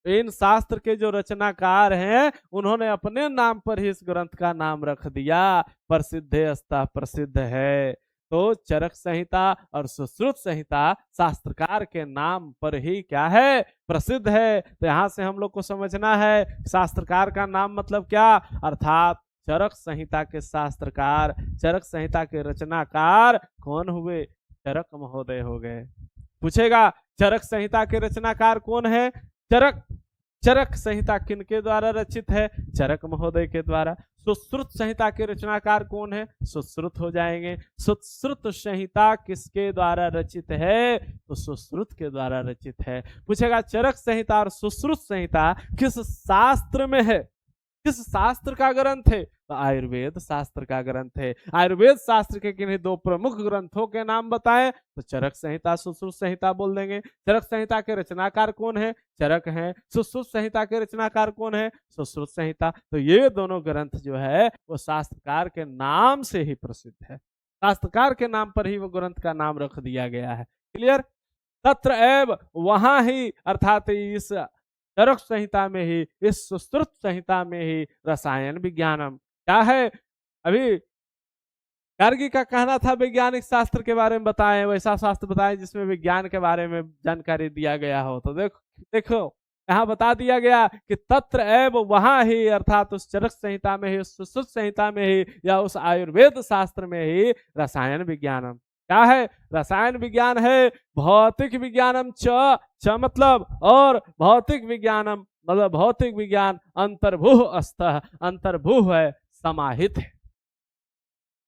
इन शास्त्र के जो रचनाकार हैं उन्होंने अपने नाम पर ही इस ग्रंथ का नाम रख दिया, प्रसिद्ध अस्ता प्रसिद्ध है। तो चरक संहिता और सुश्रुत संहिता शास्त्रकार के नाम पर ही क्या है? प्रसिद्ध है। तो यहाँ से हम लोग को समझना है शास्त्रकार का नाम मतलब क्या, अर्थात चरक संहिता के शास्त्रकार, चरक संहिता के रचनाकार कौन हुए? चरक महोदय हो गए। पूछेगा चरक संहिता के रचनाकार कौन है? चरक संहिता किनके द्वारा रचित है? चरक महोदय के द्वारा। सुश्रुत संहिता के रचनाकार कौन है? सुश्रुत हो जाएंगे। सुश्रुत संहिता किसके द्वारा रचित है? तो सुश्रुत के द्वारा रचित है। पूछेगा चरक संहिता और सुश्रुत संहिता किस शास्त्र में है? किस शास्त्र का ग्रंथ है? तो आयुर्वेद शास्त्र का ग्रंथ है। आयुर्वेद शास्त्र के किन्हीं दो प्रमुख ग्रंथों के नाम बताएं तो चरक संहिता, सुश्रुत संहिता बोल देंगे। चरक संहिता के रचनाकार कौन है? चरक हैं। सुश्रुत संहिता के रचनाकार कौन है? सुश्रुत संहिता। तो ये दोनों ग्रंथ जो है वो शास्त्रकार के नाम से ही प्रसिद्ध है, शास्त्रकार के नाम पर ही वो ग्रंथ का नाम रख दिया गया है। क्लियर? तत्र एव, वहां ही, अर्थात इस चरक संहिता में ही, इस सुश्रुत संहिता में ही रसायन विज्ञानम क्या है? अभी गार्गी का कहना था वैज्ञानिक शास्त्र के बारे में बताएं, वैसा शास्त्र बताएं जिसमें विज्ञान के बारे में जानकारी दिया गया हो। तो देखो यहाँ बता दिया गया कि तत्र एव, वहां ही, अर्थात उस चरक संहिता में ही, उस सुश्रुत संहिता में ही, या उस आयुर्वेद शास्त्र में ही रसायन विज्ञानम, क्या है? रसायन विज्ञान है। भौतिक विज्ञानम च मतलब और भौतिक विज्ञानम मतलब भौतिक विज्ञान अंतर्भूह अस्तः, अंतर्भूह है, समाहित है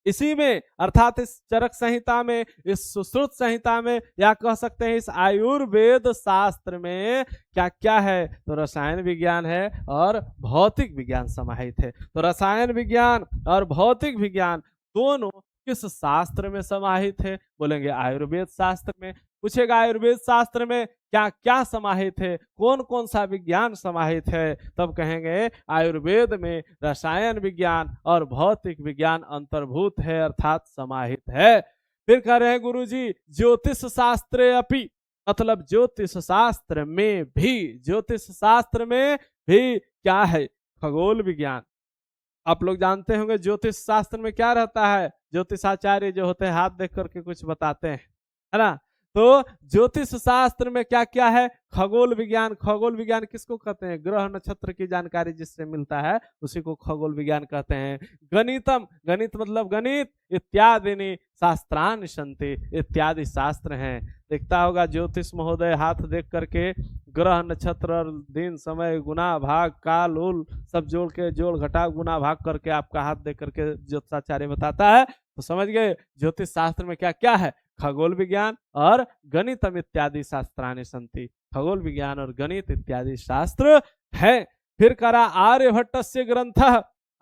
इसी में, अर्थात इस चरक संहिता में, इस सुश्रुत संहिता में, या कह सकते हैं इस आयुर्वेद शास्त्र में क्या क्या है? तो रसायन विज्ञान है और भौतिक विज्ञान समाहित है। तो रसायन विज्ञान और भौतिक विज्ञान दोनों किस शास्त्र में समाहित है? बोलेंगे आयुर्वेद शास्त्र में। पूछेगा आयुर्वेद शास्त्र में क्या क्या समाहित है, कौन कौन सा विज्ञान समाहित है? तब कहेंगे आयुर्वेद में रसायन विज्ञान और भौतिक विज्ञान अंतर्भूत है, अर्थात समाहित है। फिर कह रहे हैं गुरुजी ज्योतिष शास्त्र अपि, मतलब ज्योतिष शास्त्र में भी, ज्योतिष शास्त्र में भी क्या है? खगोल विज्ञान। आप लोग जानते होंगे ज्योतिष शास्त्र में क्या रहता है? ज्योतिषाचार्य जो होते हैं हाथ देख करके कुछ बताते हैं, है ना? तो ज्योतिष शास्त्र में क्या क्या है? खगोल विज्ञान। खगोल विज्ञान किसको कहते हैं? ग्रह नक्षत्र की जानकारी जिससे मिलता है उसी को खगोल विज्ञान कहते हैं। गणितम, गणित मतलब गणित, इत्यादि शास्त्रान संति, इत्यादि शास्त्र हैं। देखता होगा ज्योतिष महोदय हाथ देख करके ग्रह नक्षत्र और दिन समय गुना भाग काल उल सब जोड़ के, जोड़ घटा गुना भाग करके आपका हाथ देख करके ज्योतिषाचार्य बताता है। तो समझ गए ज्योतिष शास्त्र में क्या क्या है? खगोल विज्ञान और गणितम इत्यादि शास्त्रानि संति, खगोल विज्ञान और गणित इत्यादि शास्त्र है। फिर करा आर्यभट्ट से ग्रंथ,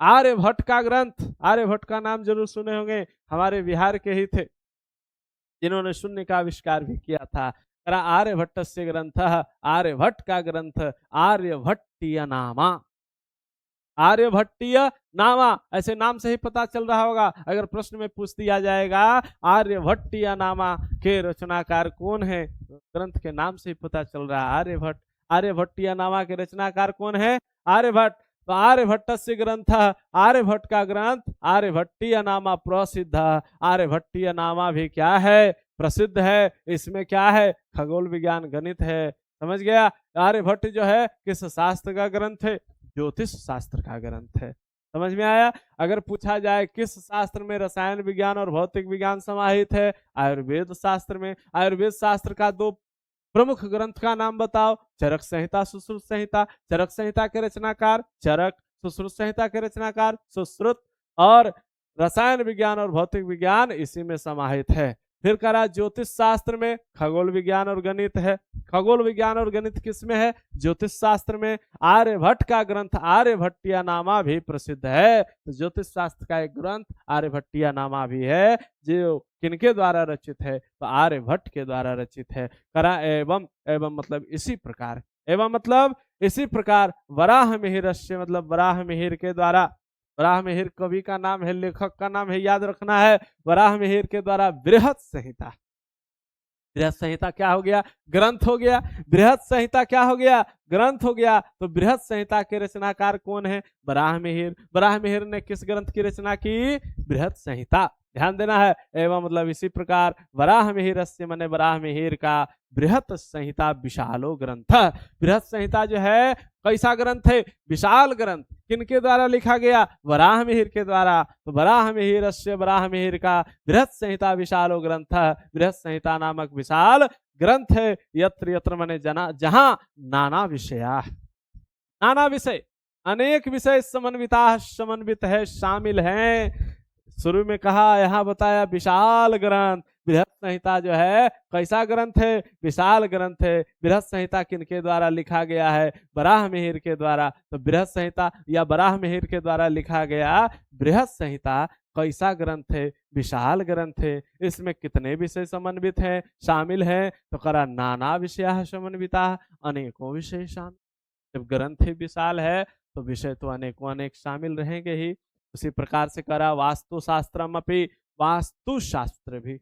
आर्यभट्ट का ग्रंथ। आर्यभट्ट का नाम जरूर सुने होंगे, हमारे बिहार के ही थे जिन्होंने शून्य का आविष्कार भी किया था। करा आर्यभट्ट से ग्रंथ, आर्यभट्ट का ग्रंथ आर्यभट्टीय नामा। आर्यभट्टीय नामा, ऐसे नाम से ही पता चल रहा होगा। अगर प्रश्न में पूछ दिया जाएगा आर्यभट्टीय नामा के रचनाकार कौन है, ग्रंथ के नाम से ही पता चल रहा है आर्यभट्ट। आर्यभट्टीय नामा के रचनाकार कौन है? आर्यभट्ट। तो आर्यभट्ट से ग्रंथ, आर्यभट्ट का ग्रंथ आर्यभट्टीय नामा प्रसिद्ध। आर्यभट्टीय नामा भी क्या है? प्रसिद्ध है। इसमें क्या है? खगोल विज्ञान गणित है। समझ गया? आर्यभट्ट जो है किस शास्त्र का ग्रंथ है? ज्योतिष शास्त्र का ग्रंथ है। समझ में आया? अगर पूछा जाए किस शास्त्र में रसायन विज्ञान और भौतिक विज्ञान समाहित है? आयुर्वेद शास्त्र में। आयुर्वेद शास्त्र का दो प्रमुख ग्रंथ का नाम बताओ। चरक संहिता, सुश्रुत संहिता। चरक संहिता के रचनाकार चरक, सुश्रुत संहिता के रचनाकार सुश्रुत, और रसायन विज्ञान और भौतिक विज्ञान इसी में समाहित है। फिर करा ज्योतिष शास्त्र में खगोल विज्ञान और गणित है। खगोल विज्ञान और गणित किस में है? ज्योतिष शास्त्र में। आर्यभट्ट का ग्रंथ आर्यभट्टीय नामा भी प्रसिद्ध है। तो ज्योतिष शास्त्र का एक ग्रंथ आर्यभट्टीय नामा भी है, जो किनके द्वारा रचित है? तो आर्यभट्ट के द्वारा रचित है। करा एवं, एवं मतलब इसी प्रकार, एवं मतलब इसी प्रकार वराह मिहिरस्य मतलब वराह मिहिर के द्वारा। वराह मिहिर कवि का नाम है, लेखक का नाम है, याद रखना है। वराह मिहिर के द्वारा बृहत संहिता। बृहत संहिता क्या हो गया? ग्रंथ हो गया। बृहत संहिता क्या हो गया? ग्रंथ हो गया। तो बृहत संहिता के रचनाकार कौन है? वराह मिहिर। वराह मिहिर ने किस ग्रंथ की रचना की? बृहत संहिता। ध्यान देना है। एवं मतलब इसी प्रकार वराह मिहिरस्य मने वराह मिहिर का बृहत संहिता विशालो ग्रंथ। बृहत संहिता जो है कैसा ग्रंथ है? विशाल ग्रंथ। किनके द्वारा लिखा गया? वराह मिहिर के द्वारा। तो वराह मिहिरस्य वराह मिहिर का बृहत संहिता विशालो ग्रंथ। बृहत संहिता नामक विशाल ग्रंथ है। यत्र यत्र मने जना, जहां नाना विषया, नाना विषय, अनेक विषय समन्विता, समन्वित है, शामिल हैं। शुरू में कहा, यहाँ बताया विशाल ग्रंथ। बृहत संहिता जो है कैसा ग्रंथ है? विशाल ग्रंथ है। बृहत संहिता किनके द्वारा लिखा गया है? वराह मिहिर के द्वारा। तो बृहत संहिता या वराह मिहिर के द्वारा लिखा गया बृहत संहिता कैसा ग्रंथ है? विशाल ग्रंथ है। इसमें कितने विषय समन्वित हैं, शामिल हैं? तो करा नाना विषय समन्विता, अनेकों विषय शामिल। जब ग्रंथ ही विशाल है तो विषय तो अनेकों अनेक शामिल रहेंगे ही। उसी प्रकार से करा वास्तुशास्त्रम अपि, वास्तुशास्त्र भी,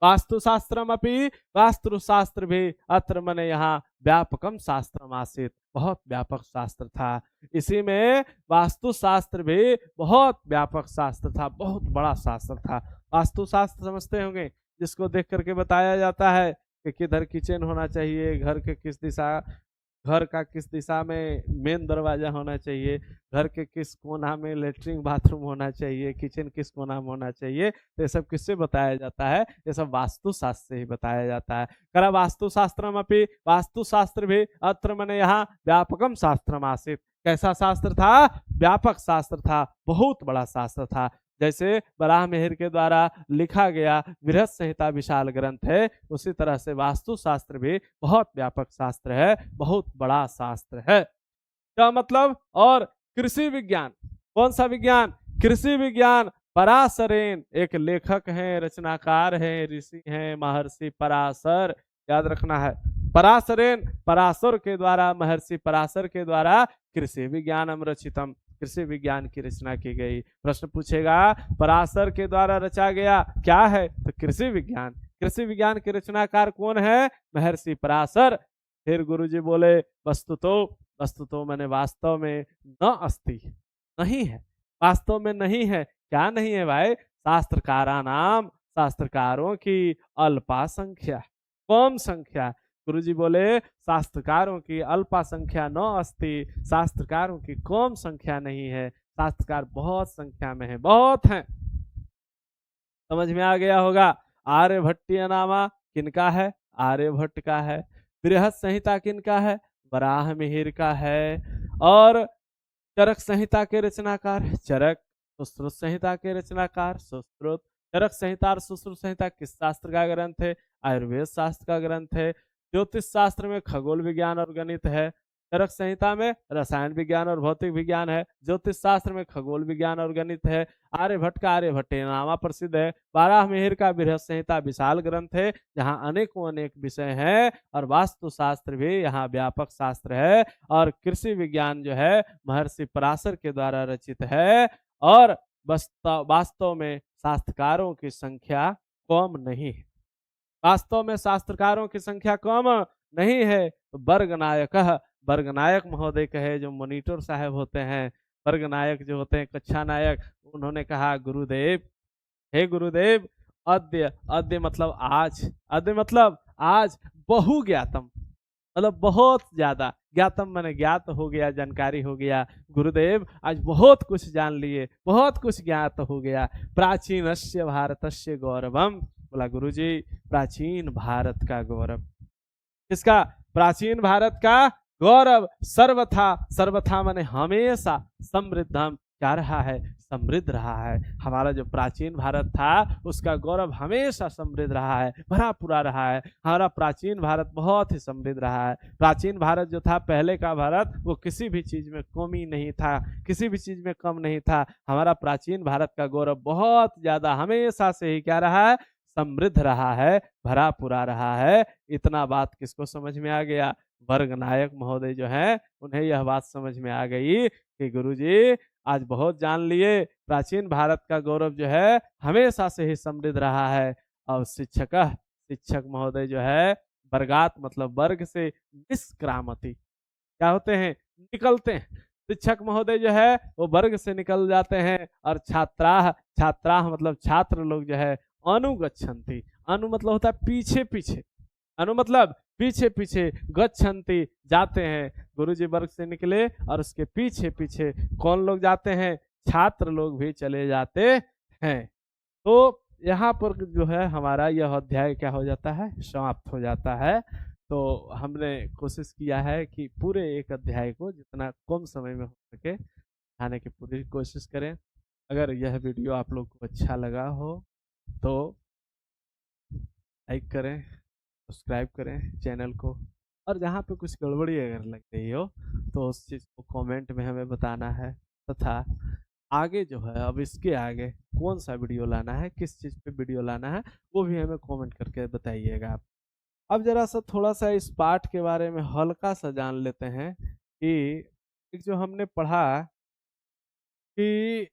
वास्तुशास्त्रम अपि, वास्तुशास्त्र भी। अत्र मने यहाँ व्यापकम शास्त्रम आसीत, बहुत व्यापक शास्त्र था। इसी में वास्तुशास्त्र भी बहुत व्यापक शास्त्र था, बहुत बड़ा शास्त्र था। वास्तुशास्त्र समझते होंगे, जिसको देख करके बताया जाता है कि किधर किचन होना चाहिए, घर के किस दिशा, घर का किस दिशा में मेन दरवाजा होना चाहिए, घर के किस कोना में लेटरिन बाथरूम होना चाहिए, किचन किस कोना में होना चाहिए, तो ये सब किससे बताया जाता है? ये सब वास्तुशास्त्र से ही बताया जाता है। करा वास्तुशास्त्रम अपि, वास्तुशास्त्र भी अत्र मने यहाँ व्यापकम शास्त्रम आसीत। कैसा शास्त्र था? व्यापक शास्त्र था, बहुत बड़ा शास्त्र था। जैसे वराह मिहिर के द्वारा लिखा गया बृहत संहिता विशाल ग्रंथ है, उसी तरह से वास्तु शास्त्र भी बहुत व्यापक शास्त्र है, बहुत बड़ा शास्त्र है। क्या मतलब? और कृषि विज्ञान, कौन सा विज्ञान? कृषि विज्ञान। पराशरेन एक लेखक हैं, रचनाकार हैं, ऋषि हैं, महर्षि पराशर, याद रखना है। पराशरेन, पराशर के द्वारा, महर्षि पराशर के द्वारा कृषि विज्ञानम रचितम, कृषि विज्ञान की रचना की गई। प्रश्न पूछेगा पराशर के द्वारा रचा गया क्या है? तो कृषि विज्ञान। कृषि विज्ञान के रचनाकार कौन है? महर्षि पराशर। फिर गुरुजी बोले वस्तुतो मैंने वास्तव में न अस्ति, नहीं है, वास्तव में नहीं है। क्या नहीं है भाई? शास्त्रकारा नाम, शास्त्रकारों की अल्पा संख्या, कम संख्या। गुरुजी बोले शास्त्रकारों की अल्पा संख्या न अस्ति, शास्त्रकारों की कम संख्या नहीं है, शास्त्रकार बहुत संख्या में है, बहुत हैं। समझ में आ गया होगा। आर्यभट्टीय नामा किनका है? आर्यभट्ट का है। बृहत संहिता किनका है? वराह मिहिर का है। और चरक संहिता के रचनाकार चरक, सुश्रुत संहिता के रचनाकार सुश्रुत। चरक संहिता और सुश्रुत संहिता किस शास्त्र का ग्रंथ है? आयुर्वेद शास्त्र का ग्रंथ है। ज्योतिष शास्त्र में खगोल विज्ञान और गणित है। चरक संहिता में रसायन विज्ञान और भौतिक विज्ञान है। ज्योतिष शास्त्र में खगोल विज्ञान और गणित है। आर्यभट्ट का आर्यभट्टीय नामा प्रसिद्ध है। बारह मिहिर का बृहत संहिता विशाल ग्रंथ है, जहाँ अनेकों अनेक विषय हैं। और वास्तु शास्त्र भी यहाँ व्यापक शास्त्र है। और कृषि विज्ञान जो है महर्षि पराशर के द्वारा रचित है। और वास्तव में शास्त्रकारों की संख्या कम नहीं है, वास्तव में शास्त्रकारों की संख्या कम नहीं है। तो वर्गनायक महोदय कहे, जो मॉनिटर साहब होते हैं, वर्गनायक जो होते हैं, कक्षा नायक, उन्होंने कहा गुरुदेव, हे गुरुदेव, अद्य, अद्य मतलब आज, अद्य मतलब आज, बहु ज्ञातम मतलब बहुत ज्यादा, ज्ञातम माने ज्ञात हो गया, जानकारी हो गया। गुरुदेव आज बहुत कुछ जान लिए, बहुत कुछ ज्ञात हो गया। प्राचीनस्य भारतस्य गौरवम, बोला गुरुजी प्राचीन भारत का गौरव। किसका? प्राचीन भारत का गौरव। सर्वथा, सर्वथा माने हमेशा, समृद्धम क्या रहा है? समृद्ध रहा है। हमारा जो प्राचीन भारत था उसका गौरव हमेशा समृद्ध रहा है, भरा पूरा रहा है। हमारा प्राचीन भारत बहुत ही समृद्ध रहा है। प्राचीन भारत जो था, पहले का भारत, वो किसी भी चीज में कमी नहीं था, किसी भी चीज में कम नहीं था। हमारा प्राचीन भारत का गौरव बहुत ज्यादा हमेशा से ही क्या रहा है? समृद्ध रहा है, भरा पूरा रहा है। इतना बात किसको समझ में आ गया? वर्ग नायक महोदय जो हैं, उन्हें यह बात समझ में आ गई कि गुरुजी आज बहुत जान लिए, प्राचीन भारत का गौरव जो है हमेशा से ही समृद्ध रहा है। और शिक्षक महोदय जो है, वर्गात मतलब वर्ग से निष्क्रामति, क्या होते हैं? निकलते हैं। शिक्षक महोदय जो है वो वर्ग से निकल जाते हैं। और छात्राह मतलब छात्र लोग जो है, अनुगच्छन्ति, अनु मतलब होता है पीछे पीछे, अनु मतलब पीछे पीछे, गच्छन्ति जाते हैं। गुरुजी वर्ग से निकले और उसके पीछे पीछे कौन लोग जाते हैं? छात्र लोग भी चले जाते हैं। तो यहाँ पर जो है हमारा यह अध्याय क्या हो जाता है? समाप्त हो जाता है। तो हमने कोशिश किया है कि पूरे एक अध्याय को जितना कम समय में हो सके दिखाने की पूरी कोशिश करें। अगर यह वीडियो आप लोग को अच्छा लगा हो तो लाइक करें, सब्सक्राइब करें चैनल को। और जहाँ पे कुछ गड़बड़ी अगर लग रही हो तो उस चीज़ को कमेंट में हमें बताना है। तथा आगे जो है, अब इसके आगे कौन सा वीडियो लाना है, किस चीज़ पे वीडियो लाना है, वो भी हमें कमेंट करके बताइएगा आप। अब जरा सा थोड़ा सा इस पाठ के बारे में हल्का सा जान लेते हैं कि एक जो हमने पढ़ा कि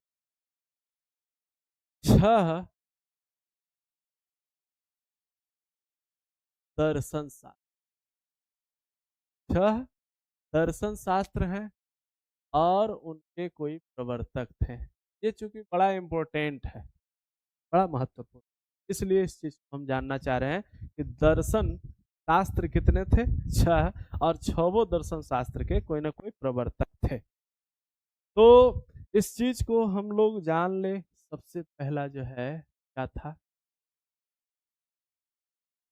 6 दर्शन शास्त्र, 6 दर्शन शास्त्र हैं और उनके कोई प्रवर्तक थे। ये चूंकि बड़ा इम्पोर्टेंट है, बड़ा महत्वपूर्ण, इसलिए इस चीज को हम जानना चाह रहे हैं कि दर्शन शास्त्र कितने थे? 6। और 6 दर्शन शास्त्र के कोई ना कोई प्रवर्तक थे। तो इस चीज को हम लोग जान ले, सबसे पहला जो है क्या था?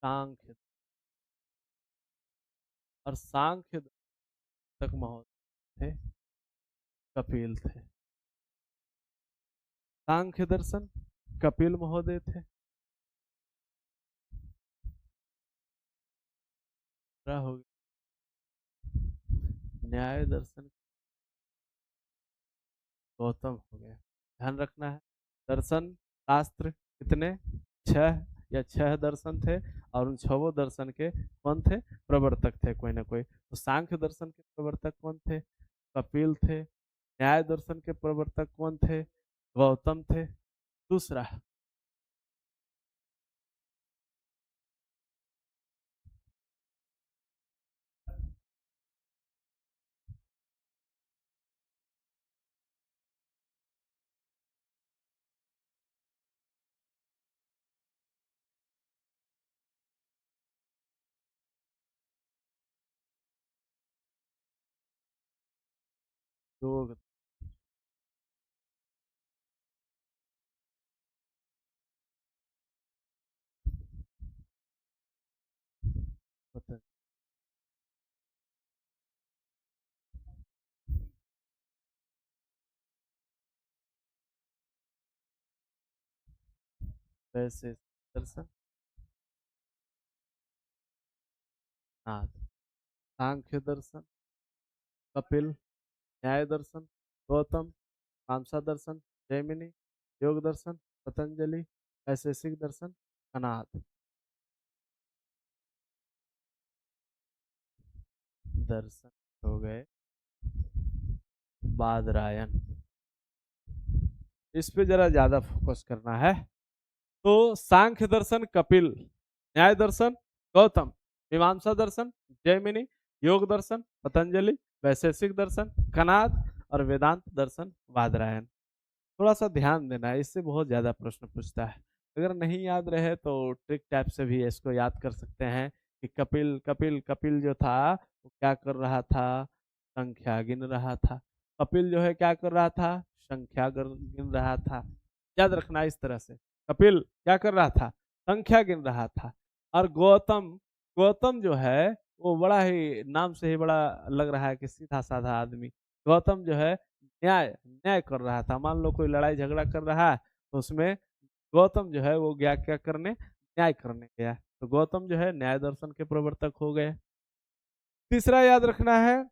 सांख्य। और सांख्य तक महोदय थे, कपिल थे। सांख्य दर्शन कपिल महोदय थे। हो गया न्याय दर्शन गौतम हो गया। ध्यान रखना है, दर्शन शास्त्र कितने? 6 या 6 दर्शन थे, और उन 6 दर्शन के कौन थे? प्रवर्तक थे कोई ना कोई। तो सांख्य दर्शन के प्रवर्तक कौन थे? कपिल थे। न्याय दर्शन के प्रवर्तक कौन थे? गौतम थे। दूसरा, योग। वैसे दर्शन, हाँ, सांख्य दर्शन कपिल, न्याय दर्शन गौतम, मीमांसा दर्शन जैमिनी, योग दर्शन पतंजलि, वैशेषिक दर्शन कणाद। दर्शन हो गए बादरायण। इस पे जरा ज्यादा फोकस करना है। तो सांख्य दर्शन कपिल, न्याय दर्शन गौतम, मीमांसा दर्शन जैमिनी, योग दर्शन पतंजलि, वैशेषिक दर्शन कनाद, और वेदांत दर्शन बादरायण। थोड़ा सा ध्यान देना है, इससे बहुत ज्यादा प्रश्न पूछता है। अगर नहीं याद रहे तो ट्रिक टाइप से भी इसको याद कर सकते हैं कि कपिल कपिल कपिल जो था वो क्या कर रहा था? संख्या गिन रहा था। कपिल जो है क्या कर रहा था? संख्या गिन रहा था। याद रखना इस तरह से, कपिल क्या कर रहा था? संख्या गिन रहा था। और गौतम, गौतम जो है वो बड़ा ही, नाम से ही बड़ा लग रहा है कि सीधा साधा आदमी। गौतम जो है न्याय न्याय कर रहा था। मान लो कोई लड़ाई झगड़ा कर रहा है, तो उसमें गौतम जो है वो गया क्या करने? न्याय करने गया। तो गौतम जो है न्याय दर्शन के प्रवर्तक हो गए। तीसरा याद रखना है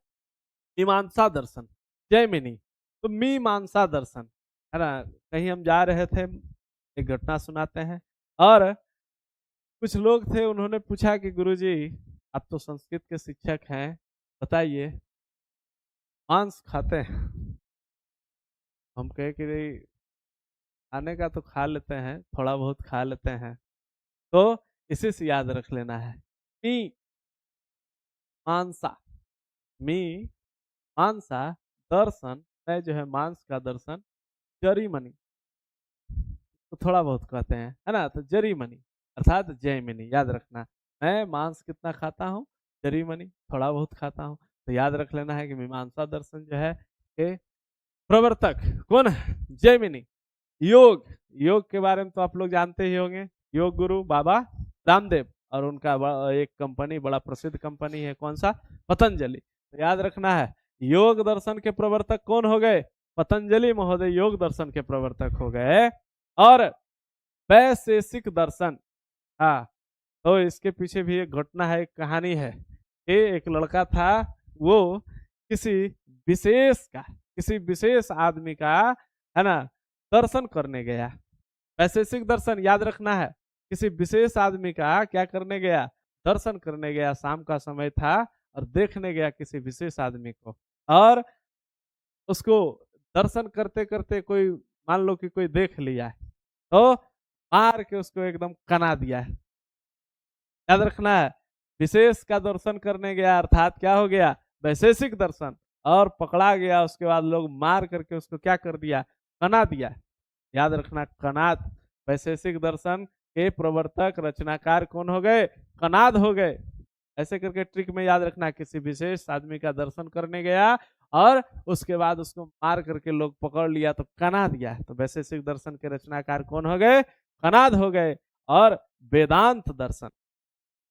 मीमांसा दर्शन जैमिनी। तो मीमांसा दर्शन है ना, कहीं हम जा रहे थे, एक घटना सुनाते हैं। और कुछ लोग थे, उन्होंने पूछा कि गुरुजी आप तो संस्कृत के शिक्षक हैं, बताइए मांस खाते हैं? हम कहे कि नहीं, खाने का तो खा लेते हैं, थोड़ा बहुत खा लेते हैं। तो इसी से याद रख लेना है, मी मांसा, मी मांसा दर्शन, मैं जो है मांस का दर्शन जरी मनी, तो थोड़ा बहुत कहते हैं है ना, तो जरी मनी अर्थात जय मनी। याद रखना, मैं मांस कितना खाता हूँ? जरी मनी, थोड़ा बहुत खाता हूँ। तो याद रख लेना है कि मीमांसा दर्शन जो है के प्रवर्तक कौन है? जैमिनी। योग, योग के बारे में तो आप लोग जानते ही होंगे, योग गुरु बाबा रामदेव, और उनका एक कंपनी, बड़ा प्रसिद्ध कंपनी है, कौन सा? पतंजलि। तो याद रखना है, योग दर्शन के प्रवर्तक कौन हो गए? पतंजलि महोदय योग दर्शन के प्रवर्तक हो गए। और वैशेषिक दर्शन, हाँ, तो इसके पीछे भी एक घटना है, एक कहानी है कि एक लड़का था, वो किसी किसी विशेष आदमी का है ना दर्शन करने गया। वैशेषिक दर्शन याद रखना है, किसी विशेष आदमी का क्या करने गया? दर्शन करने गया। शाम का समय था और देखने गया किसी विशेष आदमी को। और उसको दर्शन करते करते कोई, मान लो कि कोई देख लिया है, तो मार के उसको एकदम कना दिया है। याद रखना है, विशेष का दर्शन करने गया अर्थात क्या हो गया? वैशेषिक दर्शन। और पकड़ा गया, उसके बाद लोग मार करके उसको क्या कर दिया? कना दिया। याद रखना, कनाद। वैशेषिक दर्शन के प्रवर्तक रचनाकार कौन हो गए? कनाद हो गए। ऐसे करके ट्रिक में याद रखना, किसी विशेष आदमी का दर्शन करने गया और उसके बाद उसको मार करके लोग पकड़ लिया तो कना दिया। तो वैशेषिक दर्शन के रचनाकार कौन हो गए? कनाद हो गए। और वेदांत दर्शन,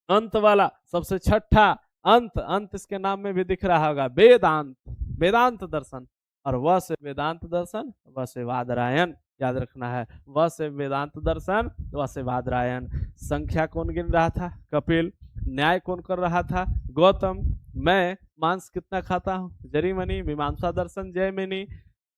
अंत वाला सबसे छठा, अंत, अंत इसके नाम में भी दिख रहा होगा, वेदांत, वेदांत दर्शन। और वह से वेदांत दर्शन, वह से वादरायण, याद रखना है, वह से वेदांत दर्शन, वह से वादरायण। संख्या कौन गिन रहा था? कपिल। न्याय कौन कर रहा था? गौतम। मैं मांस कितना खाता हूँ? जरीमनी। मीमांसा दर्शन जयमिनी।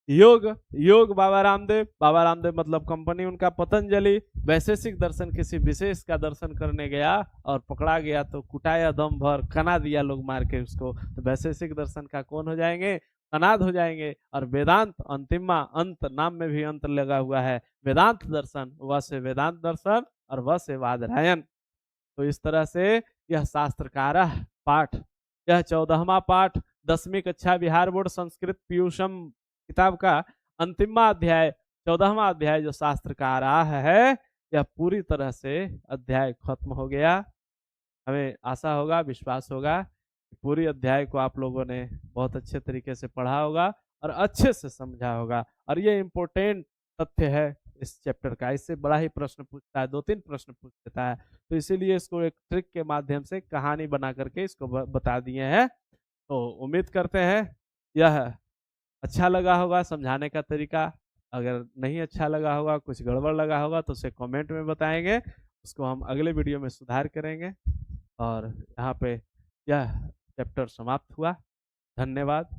योग, योग बाबा रामदेव, बाबा रामदेव मतलब कंपनी उनका पतंजलि। वैशेषिक दर्शन किसी विशेष का दर्शन करने गया और पकड़ा गया तो कुटाया दम भर, कना दिया लोग मार के उसको, तो वैशेषिक दर्शन का कौन हो जाएंगे? अनाथ हो जाएंगे। और वेदांत, अंतिमा, अंत, नाम में भी अंत लगा हुआ है, वेदांत दर्शन, वह से वेदांत दर्शन और वह से वादरायण। तो इस तरह से यह शास्त्रकार पाठ, यह 14वां पाठ 10वीं कक्षा बिहार बोर्ड संस्कृत पीयूषम किताब का अंतिमा अध्याय, 14वां अध्याय जो शास्त्रकार है, यह पूरी तरह से अध्याय खत्म हो गया। हमें आशा होगा, विश्वास होगा कि पूरी अध्याय को आप लोगों ने बहुत अच्छे तरीके से पढ़ा होगा और अच्छे से समझा होगा। और ये इम्पोर्टेंट तथ्य है इस चैप्टर का, इससे बड़ा ही प्रश्न पूछता है, 2-3 प्रश्न पूछ देता है। तो इसीलिए इसको एक ट्रिक के माध्यम से कहानी बना करके इसको बता दिए हैं। तो उम्मीद करते हैं यह अच्छा लगा होगा समझाने का तरीका। अगर नहीं अच्छा लगा होगा, कुछ गड़बड़ लगा होगा तो उसे कमेंट में बताएंगे, उसको हम अगले वीडियो में सुधार करेंगे। और यहाँ पे यह चैप्टर समाप्त हुआ। धन्यवाद।